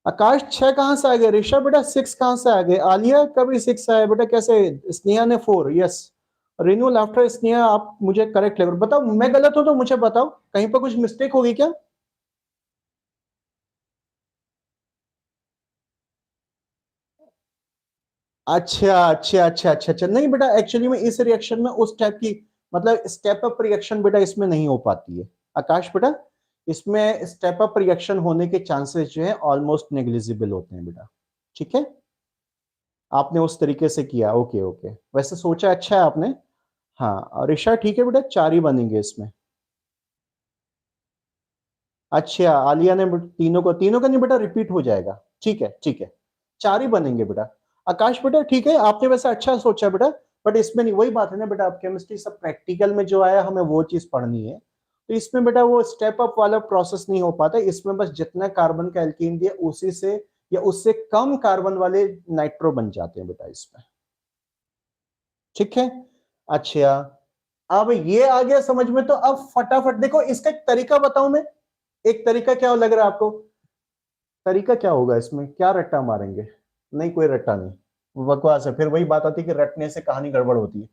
आकाश 6 कहां से आ गए, ऋषभ बेटा 6 कहां से आ गए, आलिया कभी 6 आया बेटा कैसे, स्नेहा ने 4, यस। रेनू, लाफ्टर, स्नेहा, आप मुझे करेक्ट लेवल बताओ, मैं गलत हूं तो मुझे बताओ, कहीं पर कुछ मिस्टेक होगी क्या? अच्छा अच्छा अच्छा अच्छा अच्छा, नहीं बेटा एक्चुअली में इस रिएक्शन में उस टाइप की, मतलब स्टेप अप रिएक्शन बेटा इसमें नहीं हो पाती है आकाश बेटा। इसमें स्टेप अप रिएक्शन होने के चांसेस जो है ऑलमोस्ट नेग्लिजिबल होते हैं बेटा, ठीक है। आपने उस तरीके से किया, ओके ओके, वैसे सोचा अच्छा है आपने। हाँ, और ऋषा ठीक है बेटा, 4 ही बनेंगे इसमें। अच्छा, आलिया ने तीनों का नहीं बेटा, रिपीट हो जाएगा, ठीक है ठीक है, 4 ही बनेंगे बेटा। आकाश बेटा ठीक है, आपने वैसे अच्छा सोचा बेटा, बट इसमें नहीं, वही बात है ना बेटा, आप केमिस्ट्री सब प्रैक्टिकल में जो आया हमें वो चीज पढ़नी है, तो इसमें बेटा वो स्टेप अप वाला प्रोसेस नहीं हो पाता। इसमें बस जितना कार्बन का एल्कीन दिया उसी से या उससे कम कार्बन वाले नाइट्रो बन जाते हैं बेटा इसमें, ठीक है। अच्छा, अब ये आ गया समझ में, तो अब फटाफट देखो इसका एक तरीका बताऊं मैं, एक तरीका क्या लग रहा है आपको, तरीका क्या होगा इसमें, क्या रट्टा मारेंगे? नहीं कोई रट्टा नहीं, बकवास है, फिर वही बात आती है कि रटने से कहानी गड़बड़ होती है।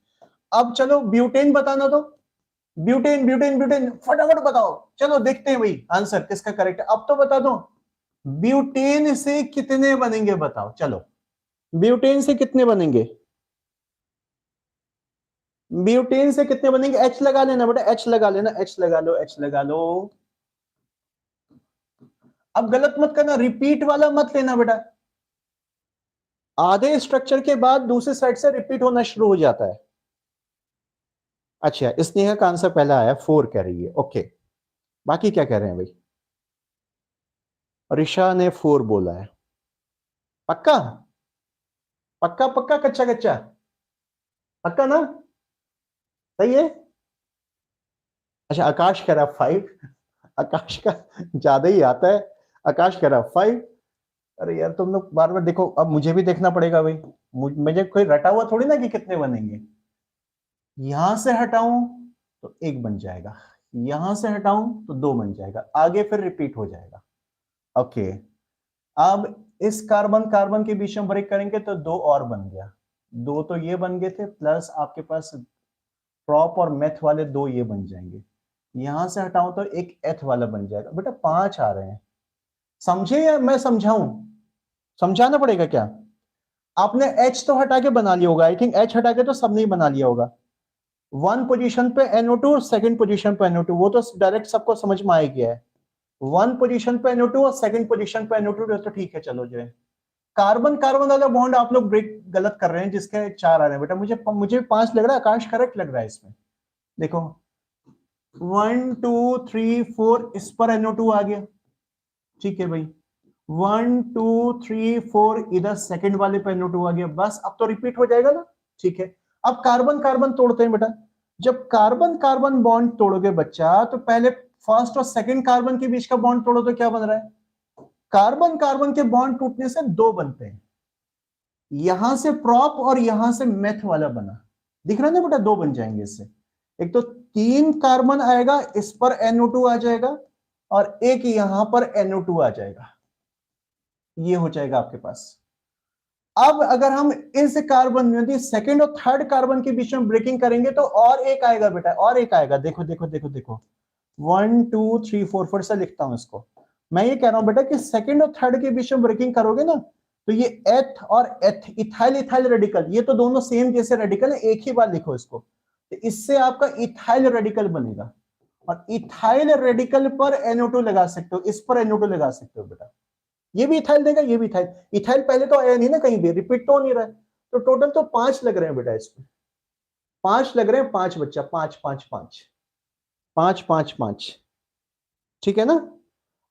अब चलो ब्यूटेन बताना, तो ब्यूटेन ब्यूटेन ब्यूटेन, फटाफट बताओ, चलो देखते हैं भाई आंसर किसका करेक्ट है। अब तो बता दो, ब्यूटेन से कितने बनेंगे बताओ, चलो ब्यूटेन से कितने बनेंगे, ब्यूटेन से कितने बनेंगे, एच लगा लेना बेटा, एच लगा लेना, एच लगा लो, एच लगा लो। अब गलत मत करना, रिपीट वाला मत लेना बेटा, आधे स्ट्रक्चर के बाद दूसरी साइड से रिपीट होना शुरू हो जाता है। अच्छा, स्नेहा का आंसर पहला आया, 4 कह रही है, ओके। बाकी क्या कह रहे हैं भाई, ऋषा ने 4 बोला है, पक्का पक्का पक्का, कच्चा कच्चा, पक्का ना, सही है। अच्छा, आकाश कह रहा 5, आकाश का ज्यादा ही आता है, आकाश कह रहा 5। अरे यार तुम लोग बार बार देखो, अब मुझे भी देखना पड़ेगा भाई, मुझे कोई रटा हुआ थोड़ी ना कि कितने बनेंगे। यहां से हटाऊं तो 1 बन जाएगा, यहां से हटाऊं तो 2 बन जाएगा, आगे फिर रिपीट हो जाएगा। ओके, अब इस कार्बन कार्बन के बीच में ब्रेक करेंगे तो 2 और बन गया, 2 तो ये बन गए थे, प्लस आपके पास प्रॉप और मेथ वाले 2 ये बन जाएंगे। यहां से हटाऊं तो एक एथ वाला बन जाएगा। बेटा 5 आ रहे हैं, समझे या मैं समझाऊं, समझाना पड़ेगा क्या। आपने एच तो हटा के बना लिया होगा, आई थिंक एच हटा के तो सबने ही बना लिया होगा। 1 पोजीशन पे NO2 और 2nd पोजीशन पे NO2, वो तो डायरेक्ट सबको समझ में आ गया है। 1 पोजीशन पे NO2 और 2nd पोजीशन पे NO2, तो ठीक है चलो जो है। कार्बन कार्बन वाला बॉन्ड आप लोग ब्रेक गलत कर रहे हैं, जिसके 4 आ रहे हैं बेटा, मुझे 5 लग रहा है, आकाश करेक्ट लग रहा है इसमें। देखो 1 2 3 4 इस पर NO2 आ गया, ठीक है भाई। 1 2 3 4 इधर सेकंड वाले पे NO2 आ गया, बस अब तो रिपीट हो जाएगा ना, ठीक है। अब कार्बन कार्बन तोड़ते हैं बेटा, जब कार्बन कार्बन बॉन्ड तोड़ोगे बच्चा, तो पहले फर्स्ट और सेकंड कार्बन के बीच का बॉन्ड तोड़ो तो क्या बन रहा है, कार्बन कार्बन के बॉन्ड टूटने से 2 बनते हैं, यहां से प्रॉप और यहां से मेथ वाला बना, दिख रहा है ना बेटा, 2 बन जाएंगे इससे। एक तो 3 कार्बन आएगा, इस पर NO2 आ जाएगा, और एक यहां पर NO2 आ जाएगा, ये हो जाएगा आपके पास। अब अगर हम इस कार्बन यदि सेकंड और थर्ड कार्बन के बीच में ब्रेकिंग करेंगे तो और एक आएगा बेटा, और एक आएगा, देखो देखो देखो देखो, 1 2 3 4, फिर से लिखता हूं इसको। मैं ये कह रहा हूं बेटा कि सेकंड और थर्ड के बीच में ब्रेकिंग करोगे ना, तो ये एथ और एथ, इथाइल इथाइल रेडिकल, ये तो दोनों सेम जैसे रेडिकल है, एक ही बार लिखो इसको, तो इससे आपका इथाइल रेडिकल बनेगा, और इथाइल रेडिकल पर NO2 लगा सकते हो, इस पर NO2 लगा सकते हो बेटा, ये भी इथाइल देगा, ये भी इथाइल, इथाइल पहले तो आया नहीं ना कहीं भी, रिपीट तो हो नहीं रहा है, तो टोटल तो 5 लग रहे हैं बेटा इसमें, 5 लग रहे हैं, 5 बच्चा, 5 5 5 5 5 5, ठीक है ना।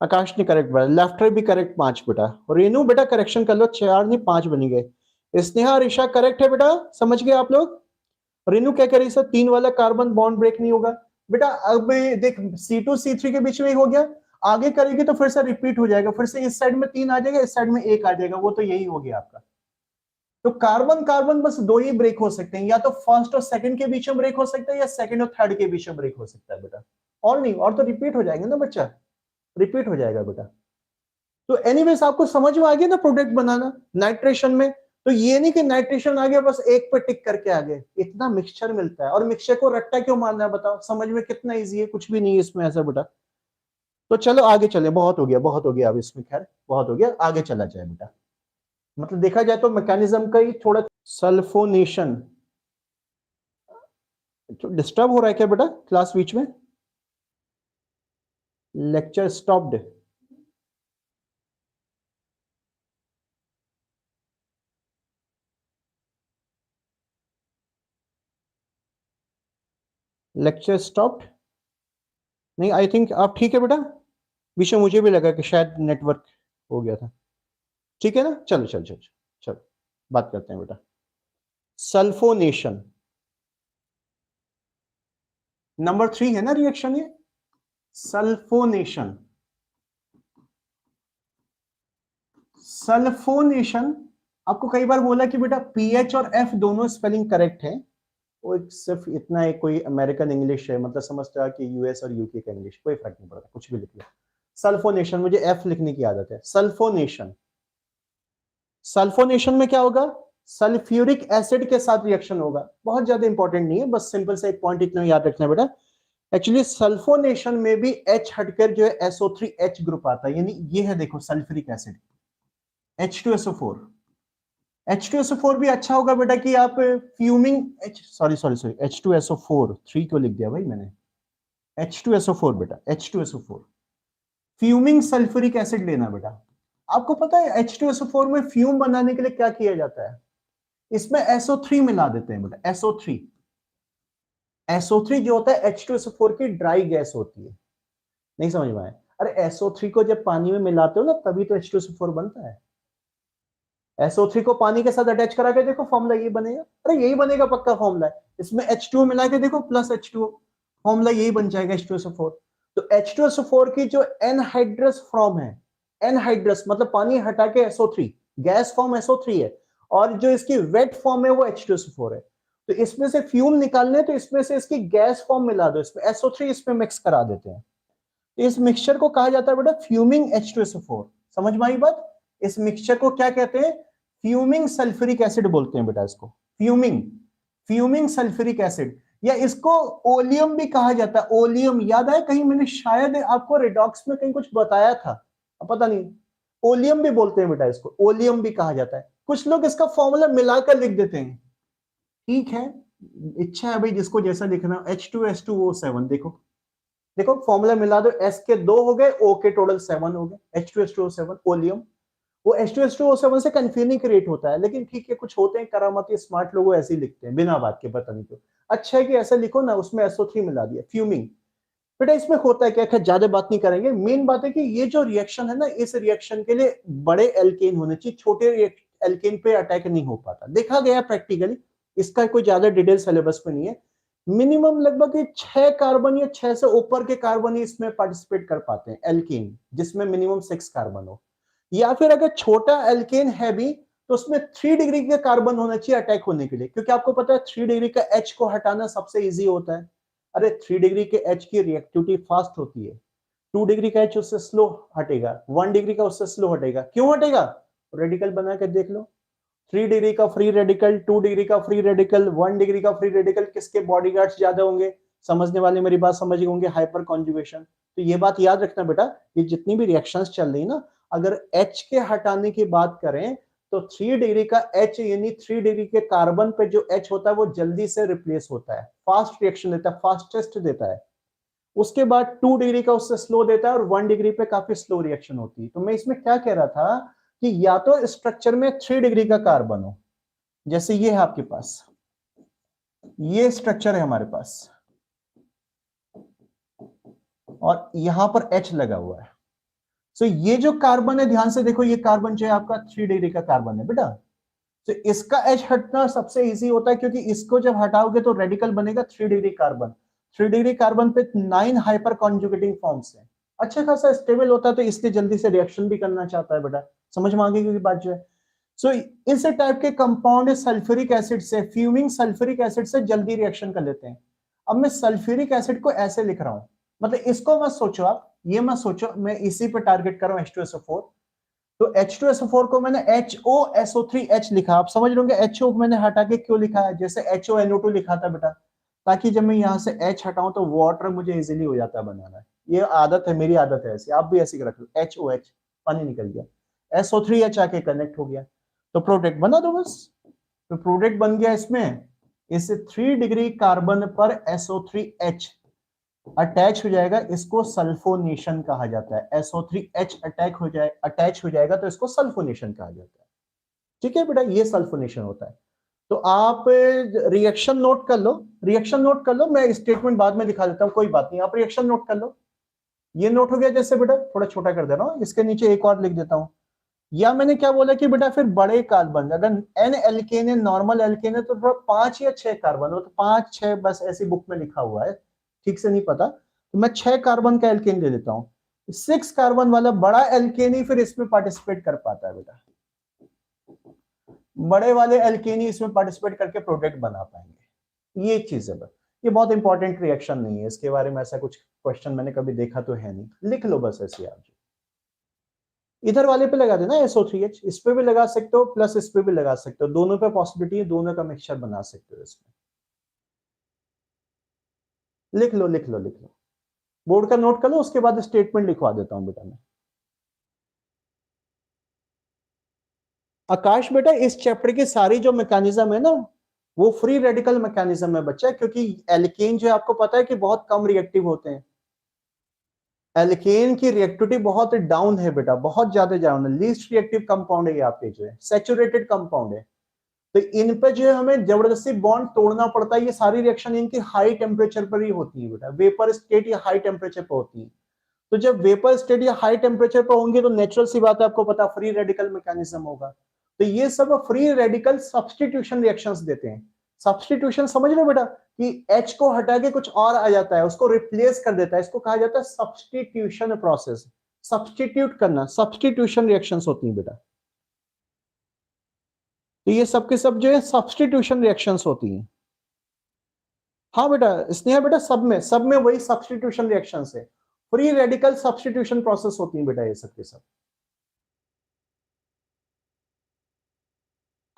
आकाश ने करेक्ट बोला, लेफ्टर भी करेक्ट 5 बेटा, और रेनू बेटा करेक्शन कर लो, 4 नहीं 5 बनी गए। स्नेहा ऋषा करेक्ट है बेटा, समझ गए आप लोग। रेनू क्या कह रही सर, 3 वाला कार्बन बॉन्ड ब्रेक नहीं होगा बेटा, अब देख C2 C3 के बीच में हो गया, आगे करेगी तो फिर से रिपीट हो जाएगा, फिर से इस साइड में 3 आ जाएगा, इस साइड में 1 आ जाएगा, वो तो यही हो गया आपका। तो कार्बन कार्बन बस 2 ही ब्रेक हो सकते हैं, या तो फर्स्ट और सेकंड के बीच में ब्रेक हो सकता है, या सेकंड और थर्ड के बीच में ब्रेक हो सकता है बेटा, और नहीं, और तो रिपीट हो जाएंगे ना बच्चा, रिपीट हो जाएगा बेटा। तो एनीवेज आपको समझ में आ गया ना प्रोडक्ट बनाना नाइट्रेशन में। तो ये नहीं कि नाइट्रेशन आ गया बस एक पे टिक करके आ गए, इतना मिक्सचर मिलता है, और मिक्सचर को रट्टा क्यों मारना है बताओ, समझ में कितना इजी है, कुछ भी नहीं है इसमें ऐसा बेटा। तो चलो आगे चले, बहुत हो गया बहुत हो गया, अब इसमें खैर बहुत हो गया, आगे चला जाए बेटा। मतलब देखा जाए तो मैकेनिज्म का ही थोड़ा सल्फोनेशन, तो डिस्टर्ब हो रहा है क्या बेटा क्लास बीच में, लेक्चर स्टॉप्ड, लेक्चर स्टॉप्ड, नहीं आई थिंक आप ठीक है बेटा, बीच में मुझे भी लगा कि शायद नेटवर्क हो गया था, ठीक है ना। चलो चलो चलो चलो बात करते हैं बेटा, सल्फोनेशन नंबर 3 है ना रिएक्शन ये, सल्फोनेशन। सल्फोनेशन, आपको कई बार बोला कि बेटा पीएच और एफ दोनों स्पेलिंग करेक्ट है, वो एक सिर्फ इतना है, कोई अमेरिकन इंग्लिश है, मतलब समझते हो कि यूएस और यूके का इंग्लिश, कोई फर्क नहीं पड़ता, कुछ भी लिख लो। सल्फोनेशन, मुझे एफ लिखने की आदत है, सल्फोनेशन। सल्फोनेशन में क्या होगा, सल्फ्यूरिक एसिड के साथ रिएक्शन होगा, बहुत ज्यादा इंपॉर्टेंट नहीं है, बस सिंपल से एक पॉइंट इतना याद रखना बेटा एक्चुअली सल्फोनेशन में भी H हटकर जो है SO3H ग्रुप आता है, यानी ये है देखो सल्फ्यूरिक एसिड H2SO4। H2SO4 भी अच्छा होगा बेटा कि आप फ्यूमिंग सॉरी H2SO4 3 क्यों लिख दिया भाई मैंने, H2SO4 बेटा H2SO4 फ्यूमिंग सल्फ्यूरिक एसिड लेना बेटा। आपको पता है H2SO4 में फ्यूम बनाने के लिए क्या किया जाता है, इसमें SO3 मिला देते हैं बेटा, SO3 जो होता है H2SO4 की ड्राई गैस होती है, नहीं समझ में आया? अरे SO3 को जब पानी में मिलाते हो ना तभी तो H2SO4 बनता है। SO3 को पानी के साथ अटैच करा के देखो फॉर्मूला यही बनेगा, अरे यही बनेगा पक्का फॉर्मूला है। इसमें H2O मिला के देखो प्लस H2O, फॉर्मूला यही बन जाएगा H2SO4। तो H2SO4 की जो एनहाइड्रस फॉर्म है, एनहाइड्रस मतलब पानी हटा के SO3, गैस फॉर्म SO3 है, और जो इसकी वेट फॉर्म है वो H2SO4 है। तो इसमें से फ्यूम निकालने तो इसमें से इसकी गैस फॉर्म मिला दो, इसमें SO3 इसमें मिक्स करा देते हैं। इस मिक्सचर को कहा जाता है बेटा फ्यूमिंग H2SO4। समझ में आई बात? इस मिक्सचर को क्या कहते हैं, फ्यूमिंग सल्फ्यूरिक एसिड बोलते हैं बेटा इसको, फ्यूमिंग सल्फ्यूरिक एसिड, या इसको ओलियम भी कहा जाता है। ओलियम याद है, कहीं मैंने शायद आपको रिडॉक्स में कहीं कुछ बताया था, पता नहीं, ओलियम भी बोलते हैं बेटा इसको, ओलियम भी कहा जाता है। कुछ लोग इसका फॉर्मूला मिलाकर लिख देते हैं, ठीक है, इच्छा है भाई जिसको जैसा लिखना। H2S2O7 देखो, देखो फॉर्मूला मिला दो, S के 2 हो गए, O के टोटल 7 हो गए, H2S2O7 ओलियम। वो H2S2O7 से कंफ्यूजन क्रिएट होता है, लेकिन ठीक है, कुछ होते हैं करामती स्मार्ट लोग ऐसे ही लिखते हैं बिना बात के, पता नहीं क्यों। अच्छा है कि ऐसा लिखो ना, उसमें SO3 मिला दिया, फ्यूमिंग। बेटा इसमें होता है क्या, खैर ज्यादा बात नहीं करेंगे, मेन बात है कि ये जो रिएक्शन है ना, इस रिएक्शन के लिए बड़े एल्केन होने चाहिए, छोटे एल्केन पे अटैक नहीं हो पाता, देखा गया प्रैक्टिकली। इसका कोई ज्यादा डिटेल सिलेबस में नहीं है। मिनिमम लगभग 6 कार्बन या 6 से ऊपर के कार्बन ही इसमें पार्टिसिपेट कर पाते हैं, एल्केन जिसमें मिनिमम 6 कार्बन हो। या फिर अगर छोटा एल्केन है भी तो उसमें 3 डिग्री के कार्बन होना चाहिए अटैक होने के लिए, क्योंकि आपको पता है 3 डिग्री का H को हटाना सबसे इजी होता है। अरे 3 डिग्री के H की रिएक्टिविटी फास्ट होती है, 2 डिग्री का H उससे स्लो हटेगा, 1 डिग्री का उससे स्लो हटेगा। क्यों हटेगा? रेडिकल बना के देख लो, 3 डिग्री का फ्री रेडिकल, 2 डिग्री का फ्री रेडिकल, 1 डिग्री का फ्री रेडिकल, किसके बॉडीगार्ड्स ज्यादा होंगे? समझने वाले मेरी बात समझ होंगे, हाइपर कॉन्जुगेशन। तो ये बात याद रखना बेटा, ये जितनी भी रिएक्शंस चल रही है ना, अगर H के हटाने की बात करें तो 3 डिग्री का H यानी 3 डिग्री के कार्बन पे जो H होता है वो जल्दी से रिप्लेस होता है, फास्ट रिएक्शन देता है, फास्टेस्ट देता है। उसके बाद 2 डिग्री का उससे स्लो देता है, और 1 डिग्री पे काफी स्लो रिएक्शन होती है। तो मैं इसमें क्या कह रहा था कि या तो स्ट्रक्चर में 3 डिग्री का कार्बन हो, जैसे ये है आपके पास, ये स्ट्रक्चर है हमारे पास, और यहां पर H लगा हुआ है। सो ये जो कार्बन है, ध्यान से देखो, ये कार्बन जो है आपका 3 डिग्री का कार्बन है बेटा। तो इसका H हटना सबसे इजी होता है, क्योंकि इसको जब हटाओगे तो रेडिकल बनेगा 3 डिग्री कार्बन। 3 डिग्री कार्बन पे 9 हाइपर कॉन्जुगेटिंग फॉर्म्स है, अच्छा खासा स्टेबल होता है, तो इसलिए जल्दी से रिएक्शन भी करना चाहता है बेटा। समझ में आ गई की बात जो है? सो इस टाइप के कंपाउंड सल्फ्यूरिक एसिड से, फ्यूमिंग सल्फ्यूरिक एसिड से जल्दी रिएक्शन कर लेते हैं। अब मैं सल्फ्यूरिक एसिड को ऐसे लिख रहा हूं, मतलब इसको मत सोचो आप, ये मत सोचो मैं इसी पे टारगेट कर रहा हूं, H2SO4। तो H2SO4 को मैंने HOSO3H लिखा, आप समझ लोगे HO मैंने हटा के क्यों लिखा है, जैसे HONO2 लिखा था बेटा, ताकि जब मैं यहां से H हटाऊं तो वाटर मुझे इजीली हो जाता है बनाना। ये आदत है, मेरी आदत है ऐसी, आप भी ऐसी रख लो, HOH पानी निकल गया, SO3H आके कनेक्ट हो गया, तो प्रोडक्ट बना दो बस। तो प्रोडक्ट बन गया इसमें, इस 3 डिग्री कार्बन पर SO3H अटैच हो जाएगा, इसको सल्फोनेशन कहा जाता है। SO3H अटैच हो जाएगा तो इसको सल्फोनेशन कहा जाता है। ठीक है बेटा, ये सल्फोनेशन होता है। तो आप रिएक्शन नोट कर लो, रिएक्शन नोट कर लो, मैं स्टेटमेंट बाद में दिखा देता हूं, कोई बात नहीं, आप रिएक्शन नोट कर लो। ये नोट हो गया, जैसे बेटा थोड़ा छोटा कर दे रहा हूं, इसके नीचे एक और लिख देता हूं। या मैंने क्या बोला कि बेटा फिर बड़े कार्बन, अगर N एल्केन है, नॉर्मल एल्केन है, तो 5 या 6 कार्बन हो, तो 5 6 बस ऐसी बुक में लिखा हुआ है, ठीक से नहीं पता, तो मैं 6 कार्बन का एल्केन ले लेता हूं। 6 कार्बन वाला बड़ा एल्केन ही फिर इसमें पार्टिसिपेट कर पाता है बेटा, बड़े वाले एल्केन ही इसमें पार्टिसिपेट करके प्रोडक्ट बना पाएंगे। ये चीज है, ये बहुत इंपॉर्टेंट रिएक्शन नहीं है, इसके बारे में ऐसा कुछ क्वेश्चन मैंने कभी देखा तो है नहीं, लिख लो बस ऐसे आप। इधर वाले पे लगा देना SO3H, इस पे भी लगा सकते हो, प्लस इस पे भी लगा सकते हो, दोनों पे पॉसिबिलिटी है, दोनों का मिक्सचर बना सकते हो इसमें। लिख लो लिख लो लिख लो, बोर्ड का नोट कर लो, उसके बाद स्टेटमेंट लिखवा देता हूं बेटा मैं। आकाश बेटा इस चैप्टर की सारी जो मैकेनिज्म है ना वो फ्री रेडिकल मैकेनिज्म है बच्चा, क्योंकि एल्केन जो है आपको पता है कि बहुत कम रिएक्टिव होते हैं। एल्केन की रिएक्टिविटी बहुत डाउन है बेटा, बहुत ज्यादा डाउन है, लीस्ट रिएक्टिव कंपाउंड है ये आपके जो है, सैचुरेटेड कंपाउंड है। तो इन पे जो है हमें जबरदस्ती बॉन्ड तोड़ना पड़ता है। ये सारी रिएक्शन इनकी हाई टेम्परेचर पर ही होती है बेटा, वेपर स्टेट या हाई टेम्परेचर पर होती है। तो जब वेपर स्टेट या हाई टेम्परेचर पर होंगे तो नेचुरल सी बात है, आपको पता फ्री रेडिकल मैकेनिज्म होगा। तो ये सब फ्री रेडिकल सब्स्टिट्यूशन रिएक्शंस देते हैं। सब्स्टिट्यूशन समझ रहे हो बेटा, कि H को हटा के कुछ और आ जाता है, उसको रिप्लेस कर देता है, इसको कहा जाता है सब्स्टिट्यूशन प्रोसेस। सब्स्टिट्यूट करना, सब्स्टिट्यूशन रिएक्शंस होती है बेटा। तो ये सब के सब जो है सब्स्टिट्यूशन रिएक्शंस होती हैं। हाँ बेटा, स्नेहा बेटा सब में वही सब्स्टिट्यूशन रिएक्शंस है, फ्री रेडिकल सब्स्टिट्यूशन प्रोसेस होती है बेटा ये सब के सब।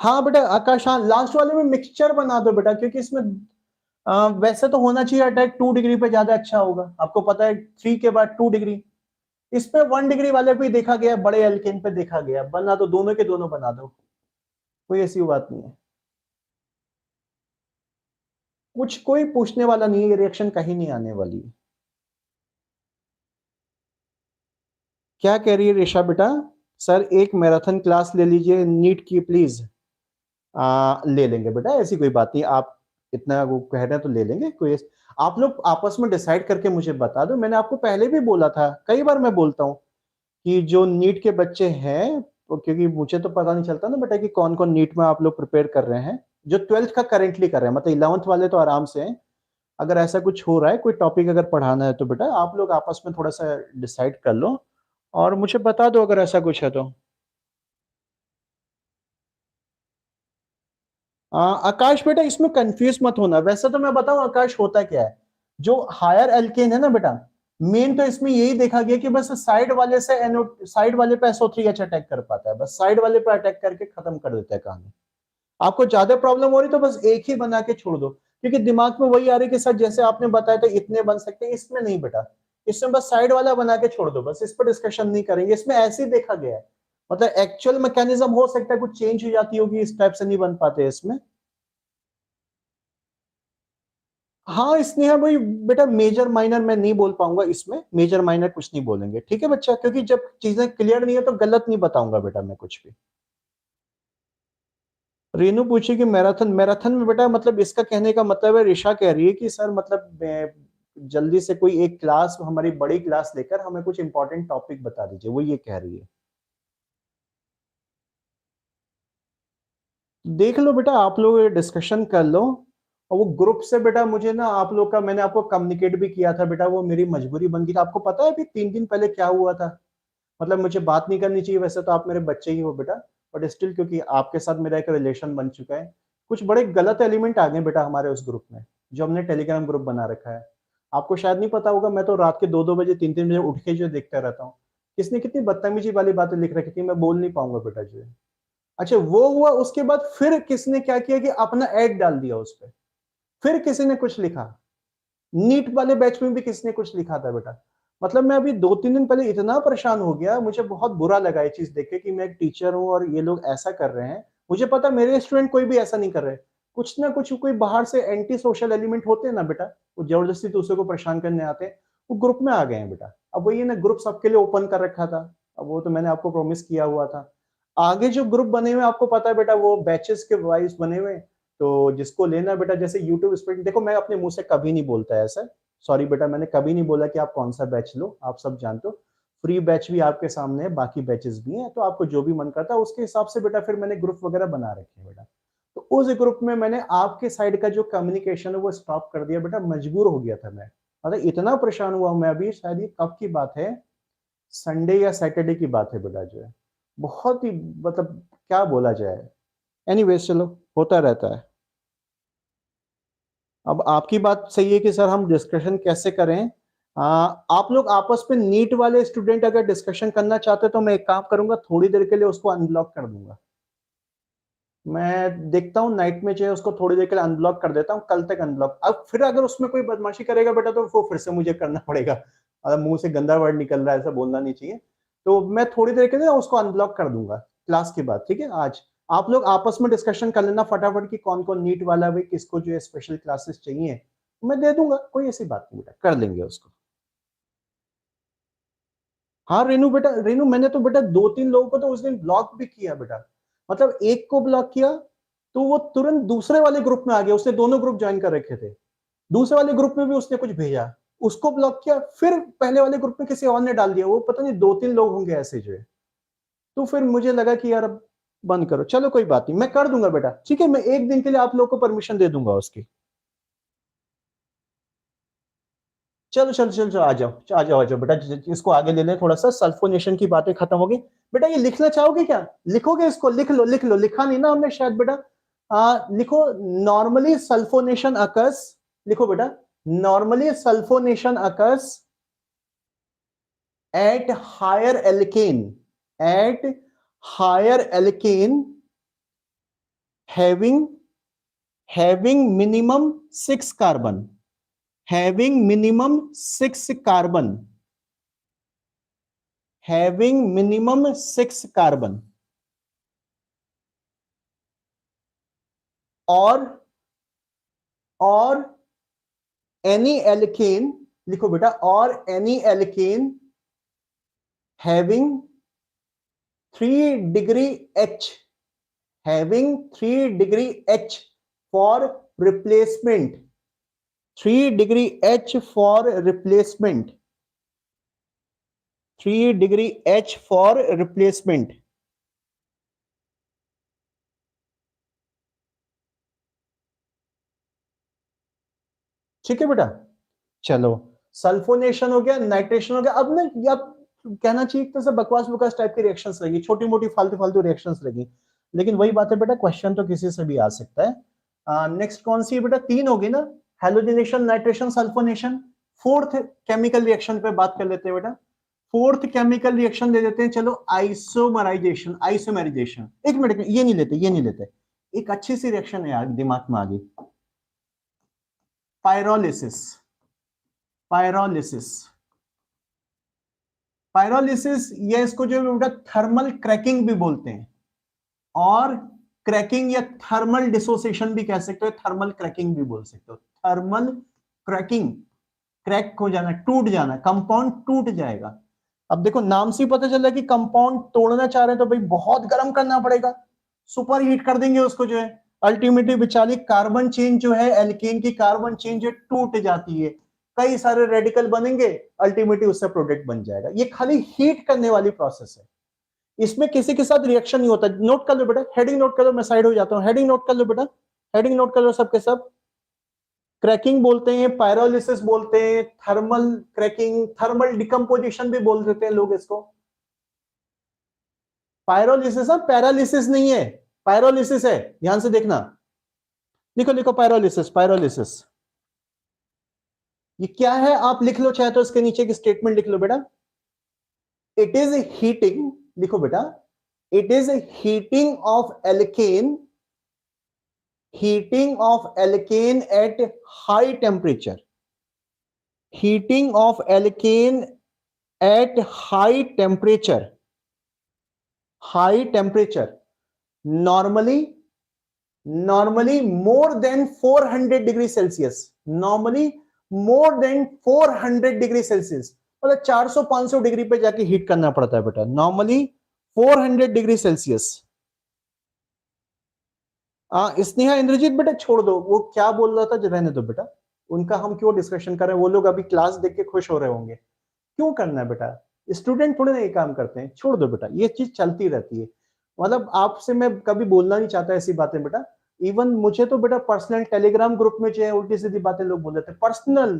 हाँ बेटा आकाश, हाँ लास्ट वाले में मिक्सचर बना दो बेटा, क्योंकि इसमें वैसे तो होना चाहिए अटैक 2 डिग्री पे ज्यादा अच्छा होगा, आपको पता है 3 के बाद 2 डिग्री। इस पे 1 डिग्री वाले पे देखा गया, बड़े एल्केन पे देखा गया, बना दो, दोनों के दोनों बना दो, कोई ऐसी बात नहीं है। कुछ कोई पूछने वाला नहीं है, ये रिएक्शन कहीं नहीं आने वाली है। क्या कह रही है ऋषा बेटा? सर एक मैराथन क्लास ले लीजिए नीट की प्लीज। ले लेंगे बेटा, ऐसी कोई बात नहीं, आप इतना वो कह रहे हैं तो ले लेंगे, कोई आप लोग आपस में डिसाइड करके मुझे बता दो। मैंने आपको पहले भी बोला था, कई बार मैं बोलता हूँ कि जो नीट के बच्चे हैं, तो क्योंकि मुझे तो पता नहीं चलता ना बेटा कि कौन कौन नीट में आप लोग प्रिपेयर कर रहे हैं, जो 12th का करेंटली कर रहे हैं, मतलब 11th वाले तो आराम से हैं। अगर ऐसा कुछ हो रहा है, कोई टॉपिक अगर पढ़ाना है तो बेटा आप लोग आपस में थोड़ा सा डिसाइड कर लो और मुझे बता दो अगर ऐसा कुछ है तो। आकाश बेटा इसमें कंफ्यूज मत होना, वैसे तो मैं बताऊं आकाश होता क्या है, जो हायर एल्केन है ना बेटा, मेन तो इसमें यही देखा गया कि बस साइड वाले से एनो साइड वाले पे SO3H अटैक कर पाता है, बस साइड वाले पे अटैक करके खत्म कर देता है कहानी। आपको ज्यादा प्रॉब्लम हो रही तो बस एक ही बना के छोड़ दो, क्योंकि दिमाग में वही आ रही कि सर जैसे आपने बताया था इतने बन सकते हैं, इसमें नहीं बेटा, इसमें बस साइड वाला बना के छोड़ दो, बस इस पर डिस्कशन नहीं करेंगे, इसमें ऐसे ही देखा गया है। मतलब एक्चुअल मैकेनिज्म हो सकता है कुछ चेंज हो जाती होगी, इस टाइप से नहीं बन पाते इसमें। हाँ स्नेहा भाई बेटा, मेजर माइनर मैं नहीं बोल पाऊंगा इसमें, मेजर माइनर कुछ नहीं बोलेंगे, ठीक है बच्चा, क्योंकि जब चीजें क्लियर नहीं है तो गलत नहीं बताऊंगा बेटा मैं कुछ भी। रेनू पूछी कि मैराथन, मैराथन में बेटा मतलब इसका कहने का मतलब है, ऋषा कह रही है कि सर मतलब जल्दी से कोई एक क्लास, हमारी बड़ी क्लास लेकर हमें कुछ इंपॉर्टेंट टॉपिक बता दीजिए, वो ये कह रही है। देख लो बेटा, आप लोग डिस्कशन कर लो, और वो ग्रुप से बेटा मुझे ना आप लोग का, मैंने आपको कम्युनिकेट भी किया था बेटा, वो मेरी मजबूरी बन गई था। आपको पता है अभी 3 दिन पहले क्या हुआ था? मतलब मुझे बात नहीं करनी चाहिए, वैसे तो आप मेरे बच्चे ही हो बेटा, बट स्टिल क्योंकि आपके साथ मेरा एक रिलेशन बन चुका है, कुछ बड़े गलत एलिमेंट आ गए बेटा हमारे उस ग्रुप में, जो हमने टेलीग्राम ग्रुप बना रखा है। आपको शायद नहीं पता होगा, मैं तो रात के 2-2 बजे 3-3 बजे उठ के जो देखता रहता हूँ, किसने कितनी बदतमीजी वाली बातें लिख रखी थी, मैं बोल नहीं पाऊंगा बेटा जो है। अच्छा वो हुआ, उसके बाद फिर किसने क्या किया कि अपना ऐड डाल दिया उस पर, फिर किसी ने कुछ लिखा, नीट वाले बैच में भी किसने कुछ लिखा था बेटा। मतलब मैं अभी 2-3 दिन पहले इतना परेशान हो गया, मुझे बहुत बुरा लगा ये चीज देख के कि मैं एक टीचर हूं और ये लोग ऐसा कर रहे हैं। मुझे पता मेरे स्टूडेंट कोई भी ऐसा नहीं कर रहे, कुछ ना कुछ कोई बाहर से एंटी सोशल एलिमेंट होते हैं ना बेटा, वो जबरदस्ती दूसरे को परेशान करने आते हैं, वो ग्रुप में आ गए हैं बेटा। अब वो ये ना ग्रुप सबके लिए ओपन कर रखा था, अब वो तो मैंने आपको प्रॉमिस किया हुआ था। आगे जो ग्रुप बने हुए आपको पता है बेटा, वो बैचेस के वाइज बने हुए, तो जिसको लेना बेटा, जैसे यूट्यूब स्टूडेंट, देखो मैं अपने मुंह से कभी नहीं बोलता है ऐसा, सॉरी बेटा, मैंने कभी नहीं बोला कि आप कौन सा बैच लो, आप सब जानते हो, फ्री बैच भी आपके सामने है, बाकी बैचेस भी हैं, तो आपको जो भी मन करता है उसके हिसाब से बेटा फिर मैंने ग्रुप वगैरह बना रखे हैं बेटा। तो उस ग्रुप में मैंने आपके साइड का जो कम्युनिकेशन है वो स्टॉप कर दिया बेटा, मजबूर हो गया था मैं, मतलब इतना परेशान हुआ मैं अभी, शायद ये कब की बात है, संडे या सैटरडे की बात है बेटा जो है, बहुत ही मतलब क्या बोला जाए। एनीवेज चलो, होता रहता है। अब आपकी बात सही है कि सर हम डिस्कशन कैसे करें। आप लोग आपस में नीट वाले स्टूडेंट अगर डिस्कशन करना चाहते हैं तो मैं एक काम करूंगा, थोड़ी देर के लिए उसको अनब्लॉक कर दूंगा। मैं देखता हूँ नाइट में जो है उसको थोड़ी देर के लिए अनब्लॉक कर देता हूँ, कल तक अनब्लॉक। अब फिर अगर उसमें कोई बदमाशी करेगा बेटा तो वो फिर से मुझे करना पड़ेगा। अगर मुंह से गंदा वर्ड निकल रहा है ऐसा बोलना नहीं चाहिए, तो मैं थोड़ी देर के लिए उसको अनब्लॉक कर दूंगा क्लास के बाद, ठीक है। आज आप लोग आपस में डिस्कशन कर लेना फटाफट कि कौन कौन नीट वाला भी किसको जो है स्पेशल क्लासेस चाहिए, मैं दे दूंगा, कोई ऐसी बात नहीं बेटा, कर लेंगे उसको। हाँ रेनू बेटा, रेनू मैंने तो बेटा 2-3 लोगों को तो उस दिन ब्लॉक भी किया बेटा। मतलब एक को ब्लॉक किया तो वो तुरंत दूसरे वाले ग्रुप में आ गया, उसने दोनों ग्रुप ज्वाइन कर रखे थे, दूसरे वाले ग्रुप में भी उसने कुछ भेजा, उसको ब्लॉक किया, फिर पहले वाले ग्रुप में किसी और ने डाल दिया, वो पता नहीं 2-3 लोग होंगे ऐसे जो है। तो फिर मुझे लगा कि यार अब बंद करो, चलो कोई बात नहीं, मैं कर दूंगा बेटा, ठीक है, मैं एक दिन के लिए आप लोगों को परमिशन दे दूंगा उसकी। चलो चलो चलो चलो, आ जाओ आ जाओ आ जाओ बेटा, इसको आगे ले ले थोड़ा सा, सल्फोनेशन की बातें खत्म हो गई। बेटा ये लिखना चाहोगे क्या, लिखोगे इसको, लिख लो लिख लो, लिखा नहीं ना हमने शायद बेटा। लिखो, नॉर्मली सल्फोनेशन अकर्स, लिखो बेटा, normally sulphonation occurs at higher alkane, at higher alkane having having minimum 6 carbon, having minimum 6 carbon, having minimum 6 carbon, और any alkane, लिखो बेटा, और any alkane having 3 degree H, having 3 degree H for replacement, 3 degree H for replacement, 3 degree H for replacement। ठीक है बेटा, चलो sulphonation हो गया, नाइट्रेशन हो गया। अब ना आप कहना चाहिए तो सब बकवास बकवास टाइप की रिएक्शंस लगी, छोटी मोटी फालतू फालतू रिएक्शंस लगी, लेकिन वही बात है बेटा, क्वेश्चन तो किसी से भी आ सकता है। नेक्स्ट कौन सी है बेटा, 3 होगी ना, halogenation, nitration, sulphonation. Fourth chemical reaction पे बात कर लेते हैं बेटा, फोर्थ केमिकल रिएक्शन ले लेते हैं, चलो आइसोमराइजेशन, आइसोमराइजेशन। एक मिनट, ये नहीं लेते, ये नहीं लेते, एक अच्छी सी रिएक्शन है यार दिमाग में आ गई, पायरोलिसिस, पायरोलिसिस, पायरोलिसिस, ये इसको जो बेटा थर्मल क्रैकिंग भी बोलते हैं, और क्रैकिंग या थर्मल डिसोसिएशन भी कह सकते हो, थर्मल क्रैकिंग भी बोल सकते हो, थर्मल क्रैकिंग, क्रैक हो जाना, टूट जाना, कंपाउंड टूट जाएगा। अब देखो नाम से ही पता चल रहा है कि कंपाउंड तोड़ना चाह रहे हैं तो भाई बहुत गर्म करना पड़ेगा, सुपर हीट कर देंगे उसको जो है, अल्टीमेटली बेचारी कार्बन चेन जो है, एल्केन की कार्बन चेन जो टूट जाती है, कई सारे रेडिकल बनेंगे, अल्टीमेटली उससे प्रोडक्ट बन जाएगा। ये खाली हीट करने वाली प्रोसेस है, इसमें किसी के साथ रिएक्शन नहीं होता। नोट कर लो बेटा, हेडिंग नोट कर लो, मैं साइड हो जाता हूं, हेडिंग नोट कर लो बेटा, हेडिंग नोट कर लो सबके सब। क्रैकिंग बोलते हैं, पायरोलिसिस बोलते हैं, थर्मल क्रैकिंग, थर्मल डिकम्पोजिशन भी बोल देते हैं लोग इसको। पायरोलिसिस है, पैरालिसिस नहीं है, पायरोलिसिस है, ध्यान से देखना, लिखो लिखो, पायरोलिसिस, पायरोलिसिस ये क्या है आप लिख लो, चाहे तो इसके नीचे की स्टेटमेंट लिख लो बेटा, इट इज हीटिंग, लिखो बेटा, it is heating of alkene, heating of alkane at high temperature, heating of alkane at high temperature, high temperature, normally more than 400 degree celsius, normally more than 400 degree celsius, मतलब 400-500 degree पे जाके heat करना पड़ता है बेटा, normally 400 degree Celsius. Sneha Indrajit बेटा छोड़ दो, वो क्या बोल रहा था जो, रहने दो बेटा, उनका हम क्यों डिस्कशन कर रहे हैं, वो लोग अभी क्लास देख के खुश हो रहे होंगे, क्यों करना है बेटा, स्टूडेंट थोड़े ना ये काम करते हैं, छोड़ दो बेटा, ये चीज चलती रहती है। मतलब आपसे मैं कभी बोलना नहीं चाहता ऐसी बातें बेटा, इवन मुझे तो बेटा पर्सनल टेलीग्राम ग्रुप में जो है उल्टी सीधी बातें लोग बोल देते हैं, पर्सनल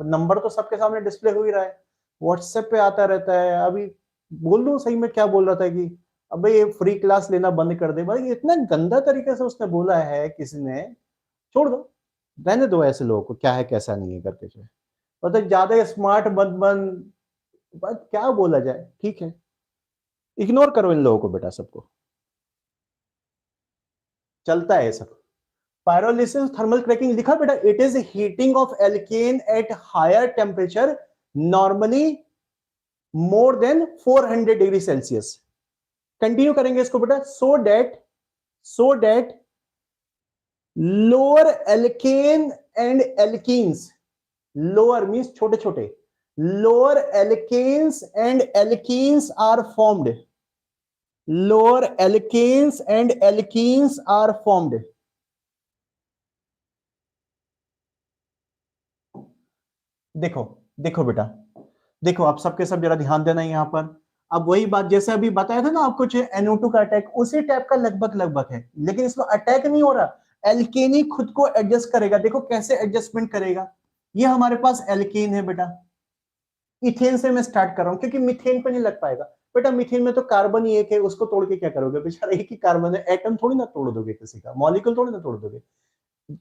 नंबर तो सबके सामने डिस्प्ले हो ही रहा है, व्हाट्सएप पे आता रहता है। अभी बोल दूं सही में क्या बोल रहा था कि अब ये फ्री क्लास लेना बंद कर दे, भाई इतना गंदा तरीके से उसने बोला है किसी ने, छोड़ दो, रहने दो ऐसे लोगों को, क्या है कैसा नहीं है करके जो है, मतलब ज्यादा स्मार्ट मत बन, बस क्या बोला जाए, ठीक है, इग्नोर करो इन लोगों को बेटा सबको। चलता है सब। पायरोलिसिस थर्मल क्रैकिंग लिखा बेटा, it is heating of alkane at higher temperature, normally more than 400 degree Celsius. Continue करेंगे इसको बेटा, so that lower alkane and alkenes, lower means छोटे छोटे, lower alkanes and alkenes are formed, lower alkanes and alkenes are formed. देखो देखो बेटा, देखो आप सबके सब जरा ध्यान देना यहां पर। अब वही बात जैसे अभी बताया था ना आपको, NO2 का अटैक उसी टाइप का लगभग लगभग है, लेकिन इसमें अटैक नहीं हो रहा, एल्केन ही खुद को एडजस्ट करेगा। देखो कैसे एडजस्टमेंट करेगा, ये हमारे पास एल्केन है बेटा, इथेन से मैं स्टार्ट कर रहा हूं क्योंकि मीथेन पे नहीं लग पाएगा बेटा, मीथेन में तो कार्बन ही एक है, उसको तोड़ के क्या करोगे बेचारा, एक ही कार्बन है, एटम थोड़ी ना तोड़ दोगे किसी का, मॉलिक्यूल थोड़ी ना तोड़ दोगे,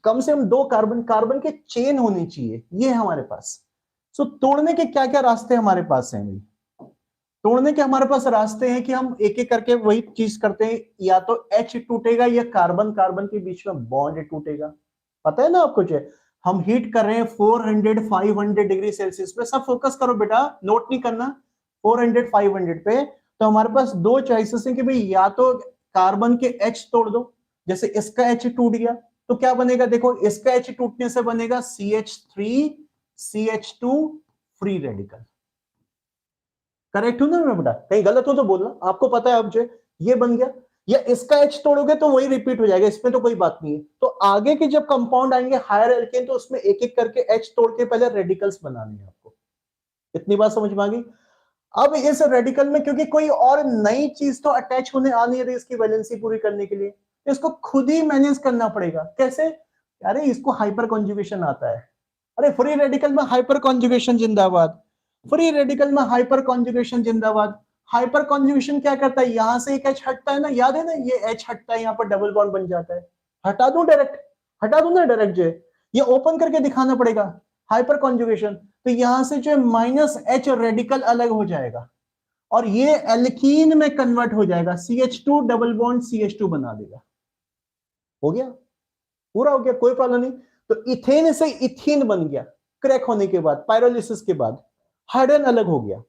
कम से कम 2 कार्बन, कार्बन के चेन होनी चाहिए, ये है हमारे पास। सो तोड़ने के क्या क्या रास्ते हमारे पास हैं भाई, तोड़ने के हमारे पास रास्ते हैं कि हम एक एक करके वही चीज करते हैं, या तो H टूटेगा या कार्बन कार्बन के बीच में बॉन्ड टूटेगा। पता है ना आपको, जो हम हीट कर रहे हैं 400 500 डिग्री सेल्सियस पे, सब फोकस करो बेटा, नोट नहीं करना, 400 500 पे। तो हमारे पास 2 चॉइसेस हैं कि भाई या तो कार्बन के H तोड़ दो, जैसे इसका H टूट गया तो क्या बनेगा, देखो इसका H टूटने से बनेगा CH3 CH2 free radical. Correct हूं ना मैं बेटा, कहीं गलत हो तो बोलना, आपको पता है अब जो ये बन गया, या इसका H तोड़ोगे तो वही रिपीट हो जाएगा, इसमें तो कोई बात नहीं है। तो आगे के जब कंपाउंड आएंगे हायर एल्केन, तो उसमें एक एक करके H तोड़ के पहले रेडिकल्स बनाने हैं आपको। इतनी बात समझ में आ गई। अब इस रेडिकल में क्योंकि कोई और नई चीज तो अटैच होने आ नहीं रही इसकी वैलेंसी पूरी करने के लिए, तो इसको खुद ही मैनेज करना पड़ेगा। कैसे, अरे इसको हाइपर कॉन्जुगेशन आता है, अरे फ्री रेडिकल में हाइपर कॉन्जुगेशन जिंदाबाद, फ्री रेडिकल में हाइपर कॉन्जुगेशन जिंदाबाद। हाइपर कॉन्जुगेशन क्या करता है, यहां से एक H हटता है ना, याद है ना, ये H हटता है, यहाँ पर डबल बॉन्ड बन जाता है, हटा दूं डायरेक्ट, हटा दूं ना डायरेक्ट, जो ये ओपन करके दिखाना पड़ेगा हाइपर कॉन्जुगेशन। तो यहां से जो -H रेडिकल अलग हो जाएगा और ये एल्कीन में कन्वर्ट हो जाएगा, CH2 डबल बॉन्ड CH2 बना देगा। हो गया, पूरा हो गया, कोई प्रॉब्लम नहीं। तो इथेन से इथीन बन गया, क्रैक होने के बाद, पायरोलिसिस के बाद हाइड्रोजन अलग हो गया।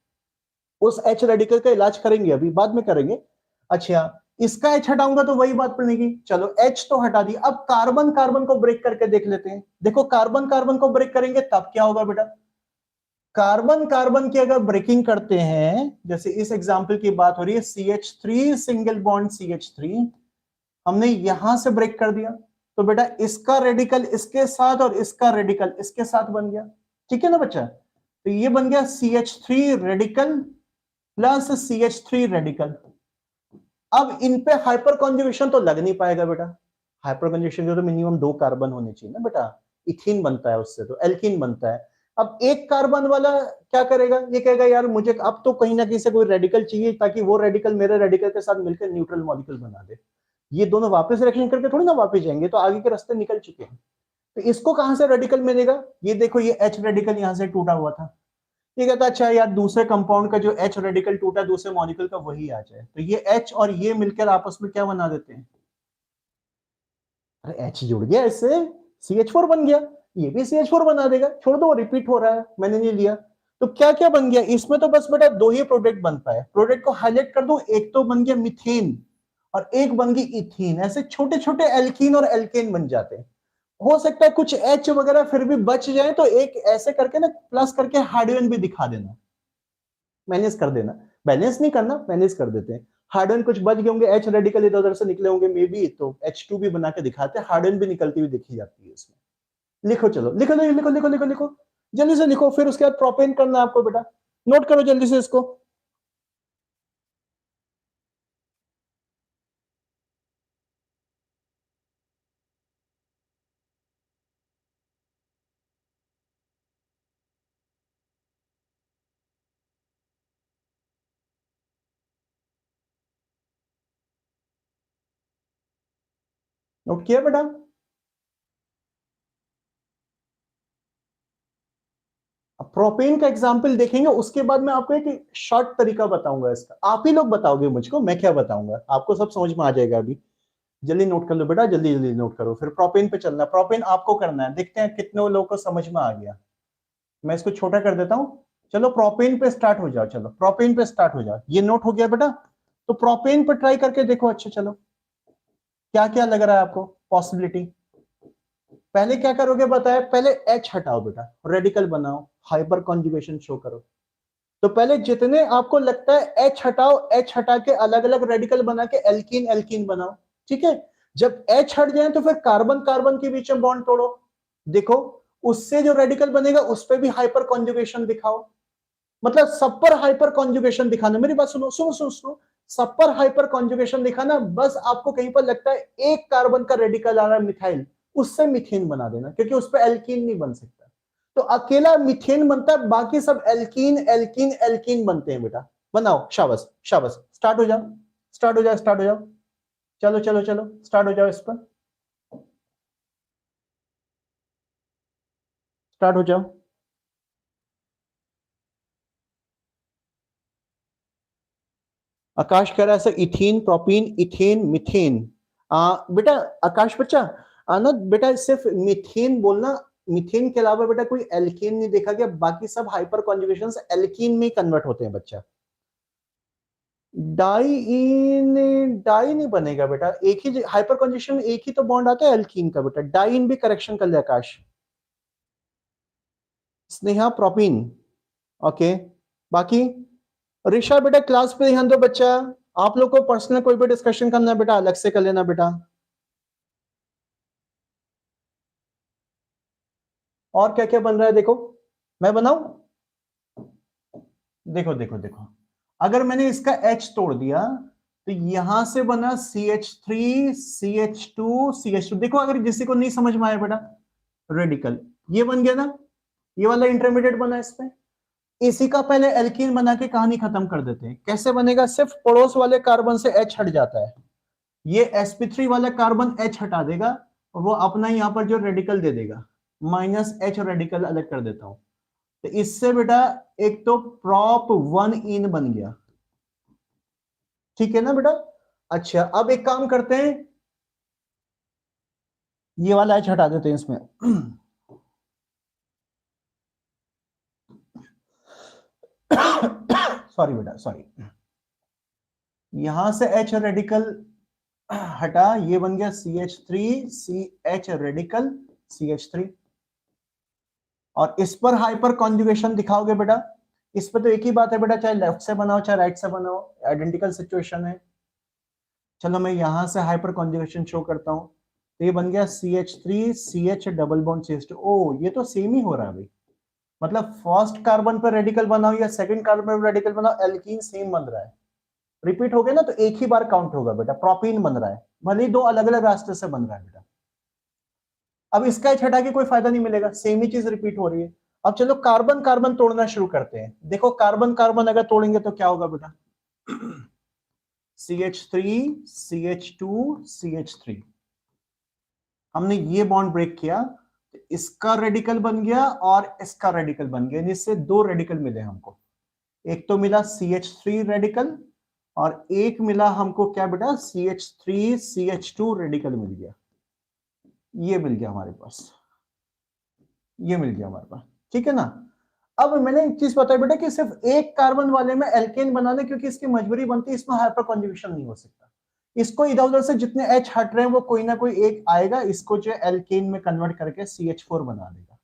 उस H रेडिकल का इलाज करेंगे, अभी बाद में करेंगे। अच्छा, इसका H हटाऊंगा तो वही बात पड़ेगी, चलो H तो हटा दी। अब कार्बन कार्बन को ब्रेक करके देख लेते हैं। देखो कार्बन कार्बन को ब्रेक करेंगे तब क्या होगा बेटा, कार्बन कार्बन की अगर ब्रेकिंग करते हैं, जैसे इस एग्जांपल की बात हो रही है, CH3 सिंगल बॉन्ड CH3, हमने यहां से ब्रेक कर दिया, तो बेटा इसका रेडिकल इसके साथ और इसका रेडिकल इसके साथ बन गया, ठीक है ना बच्चा। तो ये बन गया CH3 radical plus CH3 radical. अब इन पे हाइपर कॉन्जुगेशन तो लग नहीं पाएगा बेटा, हाइपर कॉन्जुगेशन के तो मिनिमम 2 कार्बन होने चाहिए ना बेटा, इथीन बनता है उससे, तो एल्कीन बनता है। अब एक कार्बन वाला क्या करेगा, ये कहेगा यार मुझे अब तो कहीं ना कहीं से कोई रेडिकल चाहिए, ताकि वो रेडिकल मेरे रेडिकल के साथ मिलकर न्यूट्रल मॉलिक्यूल बना दे। ये दोनों वापस रिएक्शन करके थोड़ी ना वापस जाएंगे, तो आगे के रास्ते निकल चुके हैं। तो इसको कहां से रेडिकल मिलेगा, ये देखो ये H रेडिकल यहां से टूटा हुआ था, ये कहता अच्छा यार दूसरे कंपाउंड का जो H रेडिकल टूटा दूसरे मॉलिक्यूल का वही आ जाए, तो ये H और ये मिलकर आपस में क्या बना देते हैं, अरे H जुड़ गया इससे, CH4 बन गया, ये भी CH4 बना देगा, छोड़ दो रिपीट हो रहा है, मैंने नहीं लिया। तो क्या क्या बन गया इसमें, तो बस बेटा 2 ही प्रोडक्ट बन पाए, प्रोडक्ट को हाईलाइट कर दूं, एक तो बन गया मीथेन और एक बन गई इथीन। ऐसे छोटे छोटे एल्कीन और एल्केन बन जाते हैं। हो सकता है कुछ H वगैरह फिर भी बच जाए, तो एक ऐसे करके ना प्लस करके हाइड्रोजन भी दिखा देना, मैनेज कर देना, बैलेंस नहीं करना, मैनेज कर देते हैं। हाइड्रोजन कुछ बच गए होंगे, H रेडिकल इधर उधर से निकले होंगे मे बी, तो H2 भी बना के दिखाते हैं, हाइड्रोजन भी निकलती हुई देखी जाती है इसमें। लिखो चलो, लिखो लिखो लिखो लिखो लिखो लिखो, जल्दी से लिखो, फिर उसके बाद प्रोपेन करना है आपको बेटा, नोट करो जल्दी से इसको। नोट किया बेटा, प्रोपेन का एग्जाम्पल देखेंगे, उसके बाद मैं आपको एक शॉर्ट तरीका बताऊंगा इसका, आप ही लोग बताओगे मुझको, मैं क्या बताऊंगा, आपको सब समझ में आ जाएगा अभी। जल्दी नोट कर लो बेटा, जल्दी जल्दी नोट करो, फिर प्रोपेन पे चलना। प्रोपेन आपको करना है, देखते हैं कितने लोगों को समझ में आ गया। मैं इसको छोटा कर देता हूं। चलो प्रोपेन पे स्टार्ट हो जाओ, चलो प्रोपेन पे स्टार्ट हो जाओ। ये नोट हो गया बेटा, तो प्रोपेन पे ट्राई करके देखो। अच्छा चलो, क्या क्या लग रहा है आपको पॉसिबिलिटी? पहले क्या करोगे बताया, पहले H हटाओ बेटा, रेडिकल बनाओ, हाइपर कॉन्जुगेशन शो करो। तो पहले जितने आपको लगता है H हटाओ, H हटा के अलग अलग रेडिकल बना के एल्कीन एल्कीन बनाओ। ठीक है, जब H हट जाए तो फिर कार्बन कार्बन के बीच में बॉन्ड तोड़ो। देखो उससे जो रेडिकल बनेगा उस पर भी हाइपर कॉन्जुगेशन दिखाओ। मतलब सब पर हाइपर कॉन्जुगेशन दिखाना। मेरी बात सुनो सुनो सुनो सुनो, सब पर हाइपर कॉन्जुगेशन दिखाना। बस आपको कहीं पर लगता है एक कार्बन का रेडिकल आ रहा है मिथाइल, उससे मीथेन बना देना, क्योंकि उस पर एल्कीन नहीं बन सकता। तो अकेला मीथेन बनता है, बाकी सब एल्कीन एल्कीन एल्कीन बनते हैं बेटा। बनाओ, शाबाश शाबाश, स्टार्ट हो जाओ, स्टार्ट हो जाओ, स्टार्ट हो जाओ। चलो चलो चलो, स्टार्ट हो जाओ, इस पर स्टार्ट हो जाओ। आकाश कह रहा है sir ethene propene ethane methane. बेटा आकाश बच्चा, ना बेटा सिर्फ मिथेन बोलना, मिथेन के अलावा बेटा कोई एल्केन नहीं देखा गया, बाकी सब हाइपर कॉन्जुगेशंस एल्कीन में कन्वर्ट होते हैं बच्चा। डाइइन, डाई नहीं बनेगा बेटा, एक ही हाइपर कॉन्जुगेशन में एक ही तो बॉन्ड आता है एल्कीन का बेटा। डाइइन भी करेक्शन कर ले आकाश। Sneha propene, okay. बाकी ऋषा बेटा क्लास पे ध्यान दो बच्चा। आप लोग को पर्सनल कोई भी डिस्कशन करना है बेटा अलग से कर लेना बेटा। और क्या क्या बन रहा है देखो, मैं बनाऊं? देखो देखो देखो, अगर मैंने इसका H तोड़ दिया तो यहां से बना CH3 CH2 CH2। देखो अगर किसी को नहीं समझ में आया बेटा, रेडिकल ये बन गया ना, ये वाला इंटरमीडिएट बना इसमें। इसी का पहले एल्कीन बना के कहानी खत्म कर देते हैं। कैसे बनेगा, सिर्फ पड़ोस वाले कार्बन से H हट जाता है, ये sp3 वाला कार्बन H हटा देगा और वो अपना यहां पर जो रेडिकल दे देगा, -H रेडिकल अलग कर देता हूं। तो इससे बेटा एक तो prop 1 इन बन गया, ठीक है ना बेटा। अच्छा अब एक काम करते हैं, ये वाला H हटा देते हैं इसमें। सॉरी बेटा सॉरी, यहां से H रेडिकल हटा, ये बन गया CH3 CH रेडिकल CH3। और इस पर हाइपर कॉन्जुगेशन दिखाओगे बेटा, इस पर तो एक ही बात है बेटा, चाहे लेफ्ट से बनाओ चाहे राइट से बनाओ, आइडेंटिकल सिचुएशन है। चलो मैं यहां से हाइपर कॉन्जुगेशन शो करता हूं। तो ये बन गया CH3 CH double bond CH2। ओ ये तो सेम ही हो रहा है भाई, मतलब फर्स्ट कार्बन पर रेडिकल बनाओ या सेकंड कार्बन पर रेडिकल बनाओ, एल्कीन सेम बन रहा है। रिपीट हो गया ना, तो एक ही बार काउंट होगा बेटा, प्रोपीन बन रहा है, भले दो अलग अलग रास्ते से बन रहा है बेटा। अब इसका H हटा के कोई फायदा नहीं मिलेगा, सेम ही चीज रिपीट हो रही है। अब चलो कार्बन कार्बन तोड़ना शुरू करते हैं। देखो कार्बन कार्बन अगर तोड़ेंगे तो क्या होगा बेटा, CH3 CH2 CH3। हमने ये बॉन्ड ब्रेक किया, तो इसका रेडिकल बन गया और इसका रेडिकल बन गया, इससे दो रेडिकल मिले हमको। एक तो मिला CH3 रेडिकल और एक मिला हमको क्या बेटा, CH3 CH2 रेडिकल मिल गया। ये मिल गया हमारे पास, ये मिल गया हमारे पास, ठीक है ना। अब मैंने एक चीज बताया बेटा कि सिर्फ एक कार्बन वाले में एल्केन बनाने, क्योंकि इसकी मजबूरी बनती है, इसमें हाइपर कॉन्जुगेशन नहीं हो सकता। इसको इधर उधर से जितने H हट रहे हैं वो कोई ना कोई एक आएगा, इसको जो एल्केन में कन्वर्ट करके CH4 बना देगा।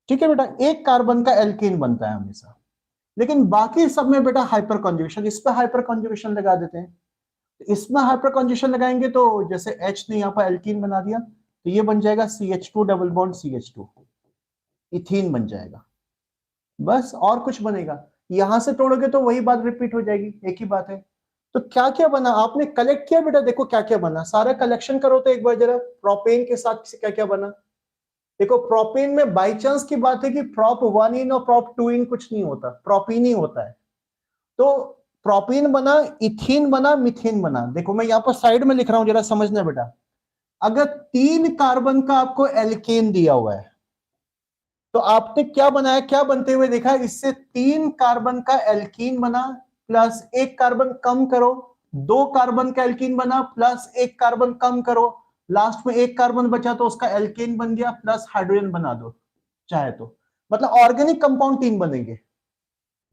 ठीक है बेटा, एक कार्बन का एल्केन बनता है हमेशा। लेकिन बाकी सब में बेटा हाइपर कॉन्जुगेशन, इस पर हाइपर कॉन्जुगेशन लगा देते हैं। इसमें हाइपर कॉन्जुगेशन लगाएंगे तो जैसे H ने यहाँ पर एल्कीन बना दिया, तो ये बन जाएगा CH2 double bond CH2, ethene बन जाएगा। बस और कुछ बनेगा, यहां से तोड़ोगे तो वही बात रिपीट हो जाएगी, एक ही बात है। तो क्या क्या बना आपने कलेक्ट किया बेटा, देखो क्या क्या बना, सारा कलेक्शन करो तो एक बार जरा, प्रोपेन के साथ क्या क्या बना। देखो प्रोपेन में बाई चांस की बात है कि prop 1 इन और prop 2 इन कुछ नहीं होता, प्रोपीन ही होता है। तो प्रोपीन बना, इथीन बना, मिथेन बना। देखो मैं यहाँ पर साइड में लिख रहा हूं, जरा समझना बेटा। अगर 3 कार्बन का आपको एल्केन दिया हुआ है तो आपने क्या बनाया, क्या बनते हुए देखा, इससे 3 कार्बन का एल्कीन बना, प्लस एक कार्बन कम करो, 2 कार्बन का एल्कीन बना प्लस 1 कार्बन कम करो, लास्ट में 1 कार्बन बचा तो उसका एल्केन बन गया, प्लस हाइड्रोजन बना दो चाहे तो, मतलब ऑर्गेनिक कंपाउंड 3 बनेंगे।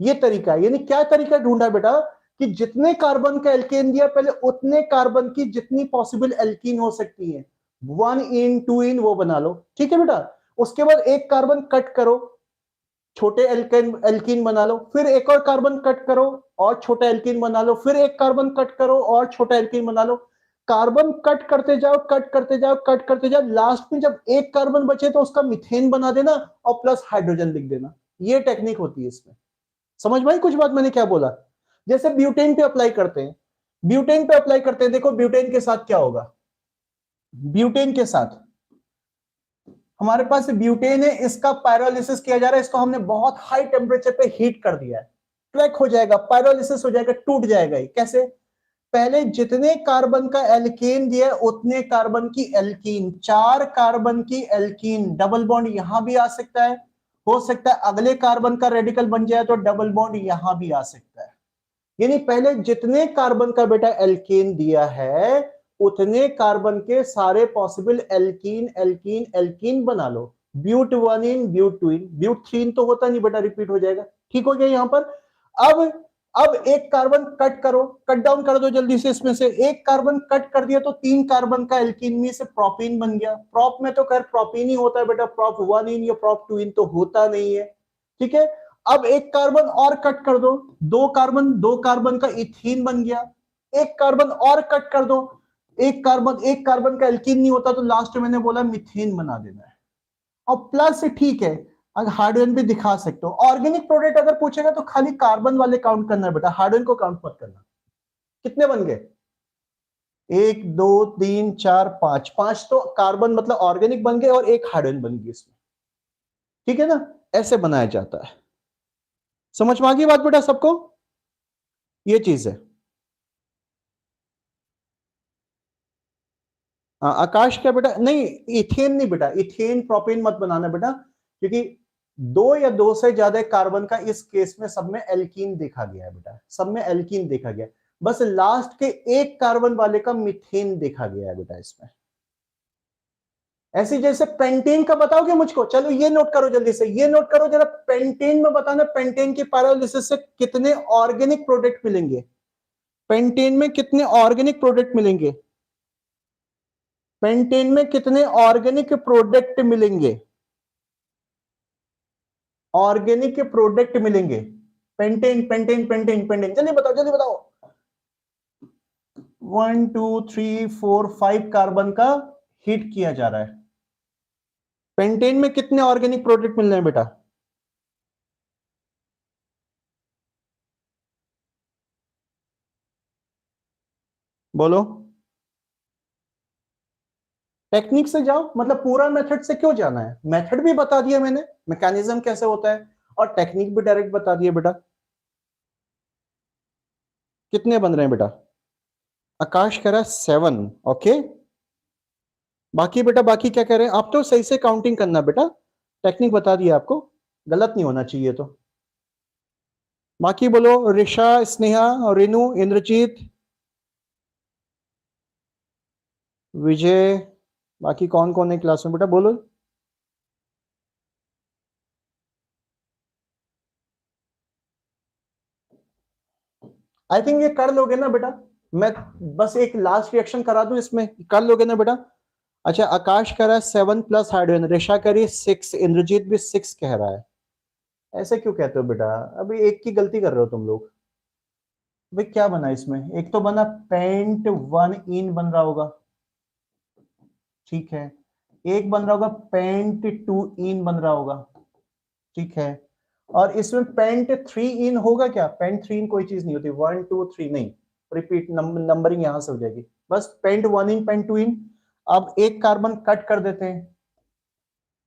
ये तरीका है, यानी क्या तरीका ढूंढा बेटा कि जितने कार्बन का एल्केन दिया पहले उतने कार्बन की जितनी पॉसिबल एल्कीन हो सकती है 1 इन 2 इन वो बना लो, ठीक है बेटा। उसके बाद 1 कार्बन कट करो, छोटे एल्कीन बना लो, फिर एक और कार्बन कट करो और छोटा एल्कीन बना लो, फिर 1 कार्बन कट करो और छोटा एल्कीन बना लो। कार्बन कट करते जाओ, कट करते जाओ, कट करते जाओ, लास्ट में जब 1 कार्बन बचे तो उसका मीथेन बना देना और प्लस हाइड्रोजन लिख देना। ये टेक्निक होती है इसमें। समझ में आई कुछ बात मैंने क्या बोला? जैसे ब्यूटेन पे अप्लाई करते हैं, ब्यूटेन पे अप्लाई करते हैं, देखो ब्यूटेन के साथ क्या होगा। ब्यूटेन के साथ हमारे पास ब्यूटेन है, इसका पायरोलिसिस किया जा रहा है, इसको हमने बहुत हाई टेम्परेचर पे हीट कर दिया है, क्रैक हो जाएगा, पायरोलिसिस हो जाएगा, टूट जाएगा। ये कैसे? पहले जितने कार्बन का एल्केन दिया उतने कार्बन की एल्कीन, 4 कार्बन की एल्कीन, डबल बॉन्ड यहां भी आ सकता है, हो सकता है अगले कार्बन का रेडिकल बन जाए तो डबल बॉन्ड यहां भी आ सकता है। यानी पहले जितने कार्बन का बेटा एल्केन दिया है उतने कार्बन के सारे पॉसिबल एल्कीन एल्कीन एल्कीन बना लो। ब्यूट 1 इन, ब्यूट 2 इन, ब्यूट 3 इन तो होता नहीं बेटा, रिपीट हो जाएगा। ठीक हो गया यहां पर। अब 1 कार्बन कट करो, कट डाउन कर दो जल्दी से, इसमें से 1 कार्बन कट कर दिया तो 3 कार्बन का एल्कीन में से प्रोपीन बन गया। प्रोप में तो खैर प्रोपीन ही होता है बेटा, प्रोप 1 इन या प्रोप 2 इन तो होता नहीं है, ठीक है। अब 1 कार्बन और कट कर दो, 2 कार्बन का इथीन बन गया। 1 कार्बन और कट कर दो, 1 कार्बन का एल्कीन नहीं होता तो लास्ट में मैंने बोला मीथेन बना देना है। और प्लस ठीक है, अगर हाइड्रोजन भी दिखा सकते हो। ऑर्गेनिक प्रोडक्ट अगर पूछेगा तो खाली कार्बन वाले काउंट करना है बेटा, हाइड्रोजन को काउंट मत करना। कितने बन गए? 1 2 3 4 5, 5 तो कार्बन मतलब ऑर्गेनिक बन गए और 1 हाइड्रोजन बन गई इसमें, ठीक है ना। ऐसे बनाया जाता है। समझ में आ गई बात बेटा सबको? ये चीज है। आकाश क्या बेटा? नहीं, इथेन नहीं बेटा, इथेन प्रोपेन मत बनाना बेटा, क्योंकि 2 या 2 से ज्यादा कार्बन का इस केस में सब में एल्कीन देखा गया है बेटा, सब में एल्कीन देखा गया। बस लास्ट के 1 कार्बन वाले का मीथेन देखा गया है बेटा इसमें। ऐसे जैसे पेंटेन का बताओगे मुझको? चलो ये नोट करो जल्दी से, ये नोट करो जरा, पेंटेन में बताना पेंटेन की पायरोलिसिस से कितने ऑर्गेनिक प्रोडक्ट मिलेंगे। पेंटेन में कितने ऑर्गेनिक प्रोडक्ट मिलेंगे? पेंटेन में कितने ऑर्गेनिक प्रोडक्ट मिलेंगे? ऑर्गेनिक प्रोडक्ट मिलेंगे। पेंटेन पेंटेन पेंटेन पेंटेन, जल्दी बताओ जल्दी बताओ। 1 2 3 4 5 कार्बन का हीट किया जा रहा है। पेंटेन में कितने ऑर्गेनिक प्रोडक्ट मिल रहे हैं बेटा? बोलो। टेक्निक से जाओ, मतलब पूरा मेथड से क्यों जाना है? मेथड भी बता दिया मैंने, मैकेनिज्म कैसे होता है, और टेक्निक भी डायरेक्ट बता दिया बेटा। कितने बन रहे हैं बेटा? आकाश कह रहा है 7, ओके। बाकी बेटा, बाकी क्या कह रहे हैं आप? तो सही से काउंटिंग करना बेटा, टेक्निक बता दिया आपको, गलत नहीं होना चाहिए। तो बाकी बोलो, ऋषा, स्नेहा, रेनू, इंद्रजीत, विजय, बाकी कौन कौन है क्लास में बेटा, बोलो। आई थिंक ये कर लोगे ना बेटा, मैं बस एक लास्ट रिएक्शन करा दूं इसमें, कर लोगे ना बेटा? अच्छा, आकाश कह रहा है 7 प्लस हाइड्रोजन, ऋषा कह रही है 6, इंद्रजीत भी 6 कह रहा है। ऐसे क्यों कहते हो बेटा? अभी एक की गलती कर रहे हो तुम लोग। भाई क्या बना इसमें? एक तो बना पेंट 1 इन बन रहा होगा, ठीक है। एक बन रहा होगा पेंट 2 इन बन रहा होगा, ठीक है। और इसमें पेंट 3 इन होगा क्या? पेंट 3 इन कोई चीज नहीं होती, 1 2 3 नहीं, रिपीट नंबरिंग यहां से हो जाएगी। बस पेंट 1 इन, पेंट 2 इन। अब 1 कार्बन कट कर देते हैं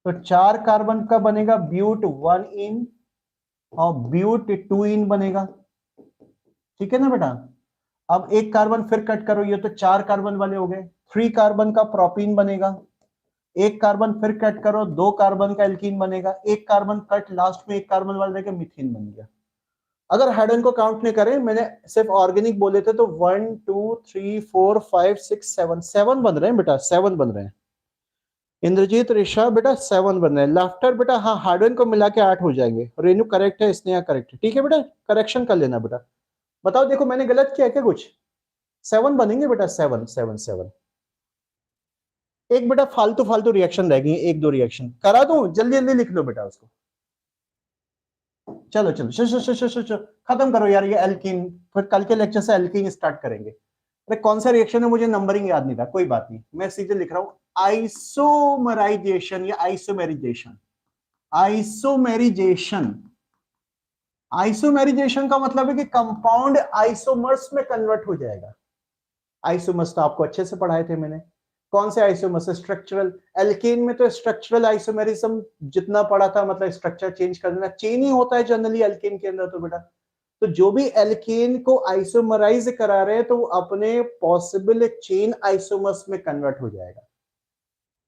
तो 4 कार्बन का बनेगा ब्यूट 1 इन और ब्यूट 2 इन बनेगा, ठीक है ना बेटा। अब 1 कार्बन फिर कट करो, ये तो 4 कार्बन वाले हो गए, 3 कार्बन का प्रोपीन बनेगा। 1 कार्बन फिर कट करो, 2 कार्बन का एल्कीन बनेगा। 1 कार्बन कट, लास्ट में 1 कार्बन वाले देके मीथेन बन गया। अगर हाइड्रोजन को काउंट नहीं करें, मैंने सिर्फ ऑर्गेनिक बोले थे, तो 1 2 3 4 5 6 7 7 बन रहे हैं बेटा, 7 बन रहे हैं। इंद्रजीत ऋषा बेटा 7 बन रहे हैं। लाफ्टर बेटा हाँ, हाइड्रोजन को मिला के 8 हो जाएंगे। रेनू करेक्ट है, स्नेहा करेक्ट है, ठीक है बेटा, करेक्शन कर लेना बेटा। बताओ देखो मैंने गलत किया क्या कुछ? 7 बनेंगे बेटा, 7 7 7। एक बेटा फालतू फालतू रिएक्शन रह गई, एक दो रिएक्शन करा दूं, जल्दी जल्दी लिख लो बेटा उसको। चलो चलो शो खत्म करो यार ये एल्कीन, फिर कल के लेक्चर से एल्कीन स्टार्ट करेंगे। अरे कौन सा रिएक्शन है, मुझे नंबरिंग याद नहीं था, कोई बात नहीं, मैं सीधे लिख रहा हूं आइसोमराइजेशन या आइसोमेरिजेशन। आइसोमेरिजेशन, आइसोमेरिजेशन का मतलब है कि कंपाउंड आइसोमर्स में कन्वर्ट हो जाएगा। आइसोमर्स तो आपको अच्छे से पढ़ाए थे मैंने। कौन से आइसोमर्स? स्ट्रक्चरल। एल्केन में तो स्ट्रक्चरल आइसोमेरिज्म जितना पढ़ा था, मतलब स्ट्रक्चर चेंज कर देना, चेन ही होता है जनरली एल्केन के अंदर तो बेटा। तो जो भी एल्केन को आइसोमराइज करा रहे हैं तो वो अपने पॉसिबल चेन आइसोमर्स में कन्वर्ट हो जाएगा।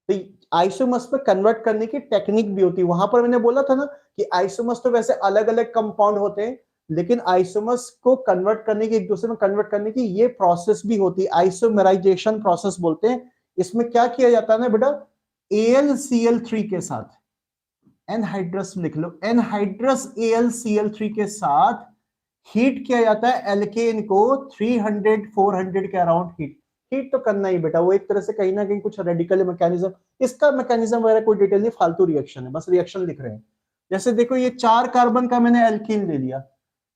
तो आइसोमर्स में कन्वर्ट करने की टेक्निक भी होती है। वहां पर मैंने बोला था ना कि आइसोमर्स तो वैसे अलग अलग कंपाउंड होते हैं, लेकिन आइसोमर्स को कन्वर्ट करने की, एक दूसरे में कन्वर्ट करने की ये प्रोसेस भी होती है, आइसोमेराइजेशन प्रोसेस बोलते हैं। इसमें क्या किया जाता है ना बेटा, AlCl3 के साथ एनहाइड्रस लिख लो, एनहाइड्रस AlCl3 के साथ हीट किया जाता है एल्केन को 300 400 के अराउंड हीट तो करना ही बेटा, वो एक तरह से कहीं ना कहीं कुछ रेडिकल मैकेनिज्म, इसका मैकेनिज्म वगैरह कोई डिटेल नहीं, फालतू रिएक्शन है, बस रिएक्शन लिख रहे हैं। जैसे देखो ये 4 कार्बन का मैंने एल्कीन ले लिया,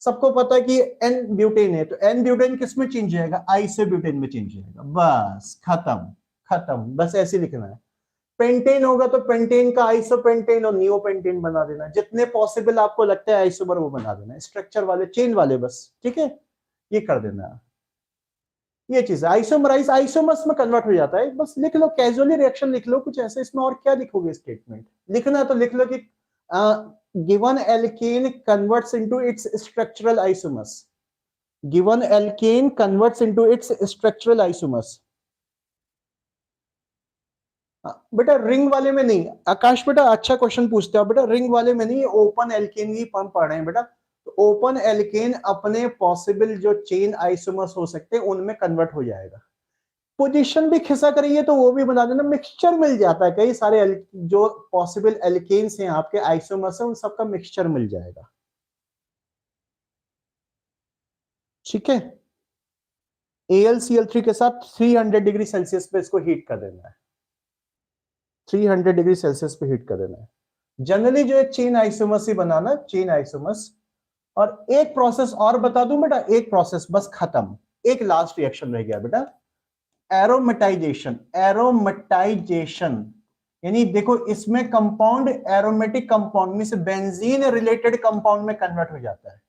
सबको पता है कि एन ब्यूटेन है, तो एन ब्यूटेन किस में चेंज जाएगा? आइसोब्यूटेन में चेंज जाएगा, बस खत्म खत्म, बस ऐसे लिखना है। पेंटेन होगा तो पेंटेन का आइसोपेंटेन और नियोपेंटेन बना देना, जितने पॉसिबल आपको लगता है आइसोमर वो बना देना, स्ट्रक्चर वाले चेन वाले बस, ठीक है, ये कर देना। ये चीज आइसोमराइज आइसोमर्स में कन्वर्ट हो जाता है, बस लिख लो, कैजुअली रिएक्शन लिख लो कुछ ऐसे, इसमें और क्या लिखोगे स्टेटमेंट, लिखना तो लिख लो कि given alkane converts into its structural isomers, given alkane converts into its structural isomers. बेटा रिंग वाले में नहीं, आकाश बेटा अच्छा क्वेश्चन पूछते हो बेटा, रिंग वाले में नहीं, ओपन एल्केन ही हम पढ़ रहे हैं बेटा। तो ओपन एल्केन अपने पॉसिबल जो चेन आइसोमर्स हो सकते हैं उनमें कन्वर्ट हो जाएगा। पोजीशन भी खिसा करिए तो वो भी बना देना, मिक्सचर मिल जाता है, कई सारे जो पॉसिबल एल्केन्स हैं आपके आइसोमर्स हैं उन सबका मिक्सचर मिल जाएगा, ठीक है। AlCl3 के साथ 300 डिग्री सेल्सियस पे इसको हीट कर देना है, 300 डिग्री सेल्सियस पे हीट कर देना है। जनरली जो है चेन आइसोमर्स ही बनाना, चेन आइसोमर्स। और एक प्रोसेस और बता दूं बेटा, एक प्रोसेस बस खत्म, एक लास्ट रिएक्शन रह गया बेटा, एरोमेटाइजेशन। एरोमेटाइजेशन यानी देखो इसमें कंपाउंड एरोमेटिक कंपाउंड में से बेंजीन रिलेटेड कंपाउंड में कन्वर्ट हो जाता है।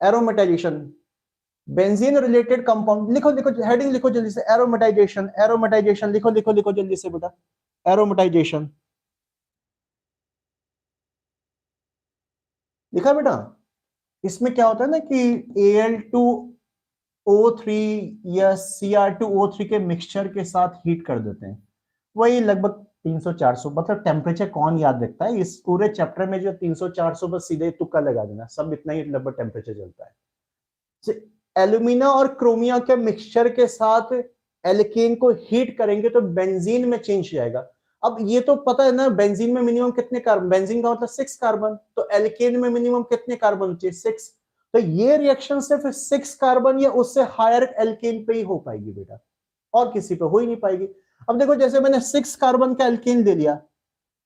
एरोमेटाइजेशन, बेंजीन रिलेटेड कंपाउंड, लिखो लिखो हेडिंग लिखो जल्दी से, एरोमेटाइजेशन, एरोमेटाइजेशन लिखो लिखो लिखो जल्दी से बेटा, एरोमेटाइजेशन लिखा बेटा। इसमें क्या होता है ना कि Al2O3 या Cr2O3 के मिक्सचर के साथ हीट कर देते हैं, वही लगभग 300-400, मतलब टेम्परेचर कौन याद रखता है, इस पूरे चैप्टर में जो 300-400 बस सीधे तुक्का लगा देना, सब इतना ही लगभग टेम्परेचर चलता है। एल्यूमिना और क्रोमिया के मिक्सचर के साथ एल्केन को हीट करेंगे तो बेंजीन में चेंज जाएगा। अब ये तो पता है ना बेंजीन में मिनिमम कितने कार्बन, बेंजीन का मतलब 6 कार्बन, तो एल्केन में मिनिमम कितने कार्बन चाहिए? 6। तो ये रिएक्शन सिर्फ 6 कार्बन या उससे हायर एल्केन पे ही हो पाएगी बेटा, और किसी पे हो ही नहीं पाएगी। अब देखो जैसे मैंने 6 कार्बन का एल्केन ले लिया,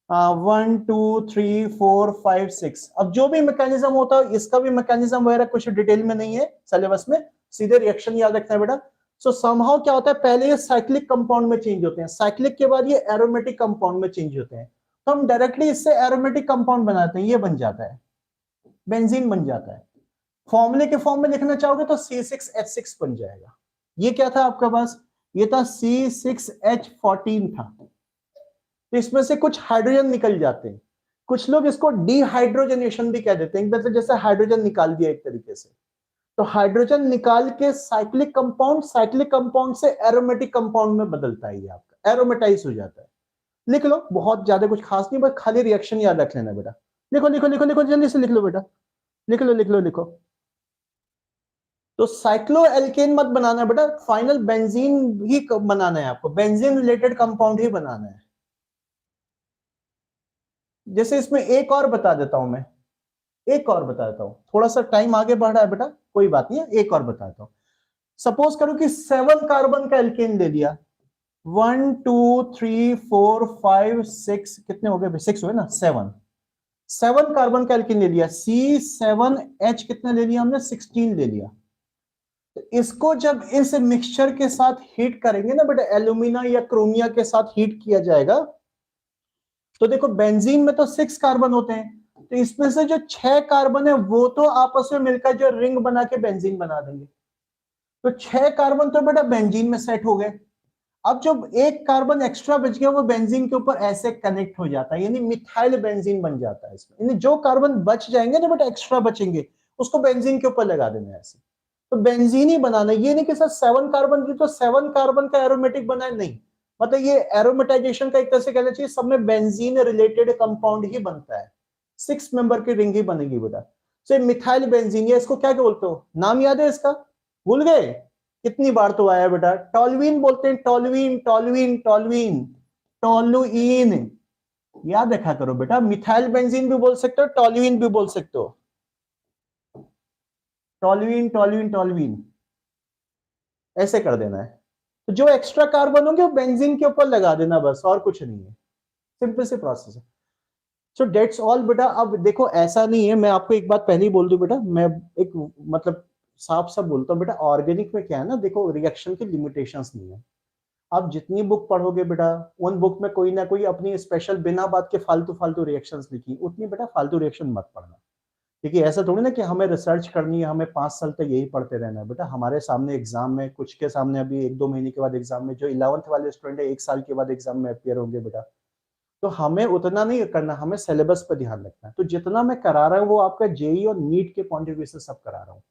1 2 3 4 5 6, अब जो भी मैकेनिज्म होता है इसका भी मैकेनिज्म वगैरह कुछ डिटेल में नहीं है सिलेबस में, सीधे रिएक्शन याद रखना है बेटा। सो समहाउ क्या होता है, पहले ये साइक्लिक कंपाउंड में चेंज होते हैं, साइक्लिक के बाद ये एरोमेटिक कंपाउंड में चेंज होते हैं, तो हम डायरेक्टली इससे एरोमेटिक कंपाउंड बनाते हैं, ये बन जाता है, बेंजीन बन जाता है। फॉर्मूले के फॉर्म में लिखना चाहोगे तो C6H6 बन जाएगा। ये क्या था आपके पास, ये था C6H14 था, तो इसमें से कुछ हाइड्रोजन निकल जाते हैं, कुछ लोग इसको डिहाइड्रोजनेशन भी कह देते हैं, मतलब जैसे हाइड्रोजन निकाल दिया एक तरीके से, तो हाइड्रोजन निकाल के साइक्लिक कंपाउंड से एरोमेटिक कंपाउंड में बदलता है, ये आपका एरोमेटाइज हो जाता है। लिख लो, बहुत ज्यादा कुछ खास नहीं, बस खाली रिएक्शन याद रख लेना बेटा। लिखो लिखो लिखो लिखो जल्दी से लिख लो बेटा, लिख लो लिख लो लिखो। तो साइक्लोएल्केन मत बनाना है बेटा, फाइनल बेंजीन ही बनाना है आपको, बेंजीन रिलेटेड कंपाउंड ही बनाना है। जैसे इसमें एक और बता देता हूं मैं, एक और बता देता हूं, थोड़ा सा टाइम आगे बढ़ रहा है बेटा, कोई बात नहीं है, एक और बताता हूं। सपोज करो कि 7 कार्बन का एल्केन ले लिया, 1 2 3 4 5 6, कितने हो गए, 6 हुए ना, 7 कार्बन का एल्केन ले लिया, C7H कितने ले लिया हमने, 16 ले लिया। तो इसको जब इस मिक्सचर के साथ हीट करेंगे ना बेटा, एल्यूमिना या क्रोमिया के साथ हीट किया जाएगा, तो देखो बेंजीन में तो 6 कार्बन होते हैं, तो इसमें से जो 6 कार्बन है वो तो आपस में मिलकर जो रिंग बना के बेंजीन बना देंगे, तो 6 कार्बन तो बेटा बेंजीन में सेट हो गए। अब जो एक कार्बन एक्स्ट्रा बच गया वो बेंजीन के ऊपर ऐसे कनेक्ट हो जाता है, यानी मिथाइल बेंजीन बन जाता है इसमें, यानी जो कार्बन बच जाएंगे ना बेटा, एक्स्ट्रा बचेंगे, उसको बेंजीन के ऊपर लगा देना है ऐसे। तो बेंजीन ही बनाना, ये नहीं कि सर 7 कार्बन की तो 7 कार्बन का एरोमेटिक बना है, नहीं, मतलब ये एरोमेटाइजेशन का एक तरह से कहना चाहिए, सब में बेंजीन रिलेटेड कंपाउंड ही बनता है, 6 मेंबर की रिंग ही बनेगी बेटा। तो मिथाइल बेंजीन, या इसको क्या बोलते हो, नाम याद है इसका, भूल गए, कितनी बार तो आया बेटा, टॉलवीन बोलते हैं, टॉलवीन टॉलवीन टॉलवीन, टॉलुइन, याद रखा करो बेटा, मिथाइल बेंजीन भी बोल सकते हो, टॉलवीन भी बोल सकते हो, टॉलवीन टॉलवीन टॉलवीन, ऐसे कर देना है। तो जो एक्स्ट्रा कार्बन होंगे वो बेंजीन के ऊपर लगा देना, बस और कुछ नहीं है, सिंपल सी प्रोसेस है। सो डेट्स ऑल बेटा। अब देखो ऐसा नहीं है, मैं आपको एक बात पहले ही बोल दूं बेटा, मैं एक मतलब साफ साफ बोलता हूँ बेटा, ऑर्गेनिक में क्या है ना, देखो रिएक्शन की लिमिटेशंस नहीं है। आप जितनी बुक पढ़ोगे बेटा, उन बुक में कोई ना कोई अपनी स्पेशल बिना बात के फालतू फालतू रिएक्शंस लिखी, उतनी बेटा फालतू रिएक्शन मत पढ़ना, क्योंकि ऐसा थोड़ी ना कि हमें रिसर्च करनी है, हमें 5 साल तक यही पढ़ते रहना है बेटा। हमारे सामने एग्जाम में, कुछ के सामने अभी 1-2 महीने के बाद एग्जाम में, जो 11th वाले स्टूडेंट है 1 साल के बाद एग्जाम में अपियर होंगे बेटा, तो हमें उतना नहीं करना, हमें सिलेबस पर ध्यान रखना है। तो जितना मैं करा रहा हूँ वो आपका जेई और नीट के पॉइंट ऑफ व्यू से सब करा रहा हूँ।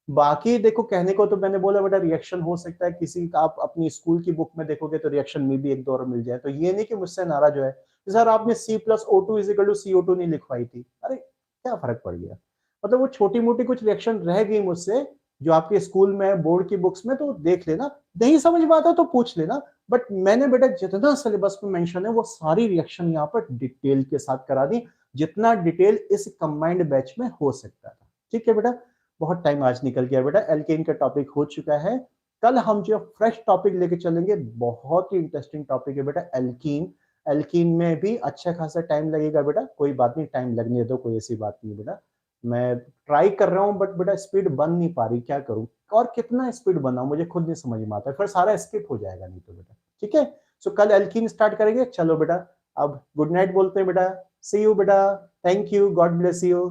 बाकी देखो कहने को तो मैंने बोला बेटा, रिएक्शन हो सकता है किसी का, आप अपनी स्कूल की बुक में देखोगे तो रिएक्शन में भी 1-2 और मिल जाए, तो ये नहीं कि मुझसे नाराज है सर आपने C+O2 नहीं लिखवाई थी, अरे क्या फर्क पड़ गया, मतलब वो छोटी मोटी कुछ रिएक्शन रह गई मुझसे जो आपके स्कूल में बोर्ड की बुक्स में, तो देख लेना, नहीं समझ में आता तो पूछ लेना। बट मैंने बेटा जितना सिलेबस में मेंशन है वो सारी रिएक्शन यहाँ पर डिटेल के साथ करा दी, जितना डिटेल इस कंबाइंड बैच में हो सकता था। ठीक है बेटा, बहुत टाइम आज निकल गया बेटा, एल्केन का टॉपिक हो चुका है। कल हम जो फ्रेश टॉपिक लेके चलेंगे, बहुत ही इंटरेस्टिंग टॉपिक है बेटा, एल्कीन। एल्कीन में भी अच्छा खासा टाइम लगेगा बेटा, कोई बात नहीं, टाइम लगने दो, कोई ऐसी बात नहीं बेटा। मैं ट्राई कर रहा हूँ बट बेटा स्पीड बन नहीं पा रही, क्या करूँ, और कितना स्पीड बनाऊं मुझे खुद नहीं समझ में आता है, फिर सारा स्किप हो जाएगा नहीं तो बेटा। ठीक है, सो कल एल्कीन स्टार्ट करेंगे। चलो बेटा अब गुड नाइट बोलते हैं बेटा, सी यू बेटा, thank you, God bless you.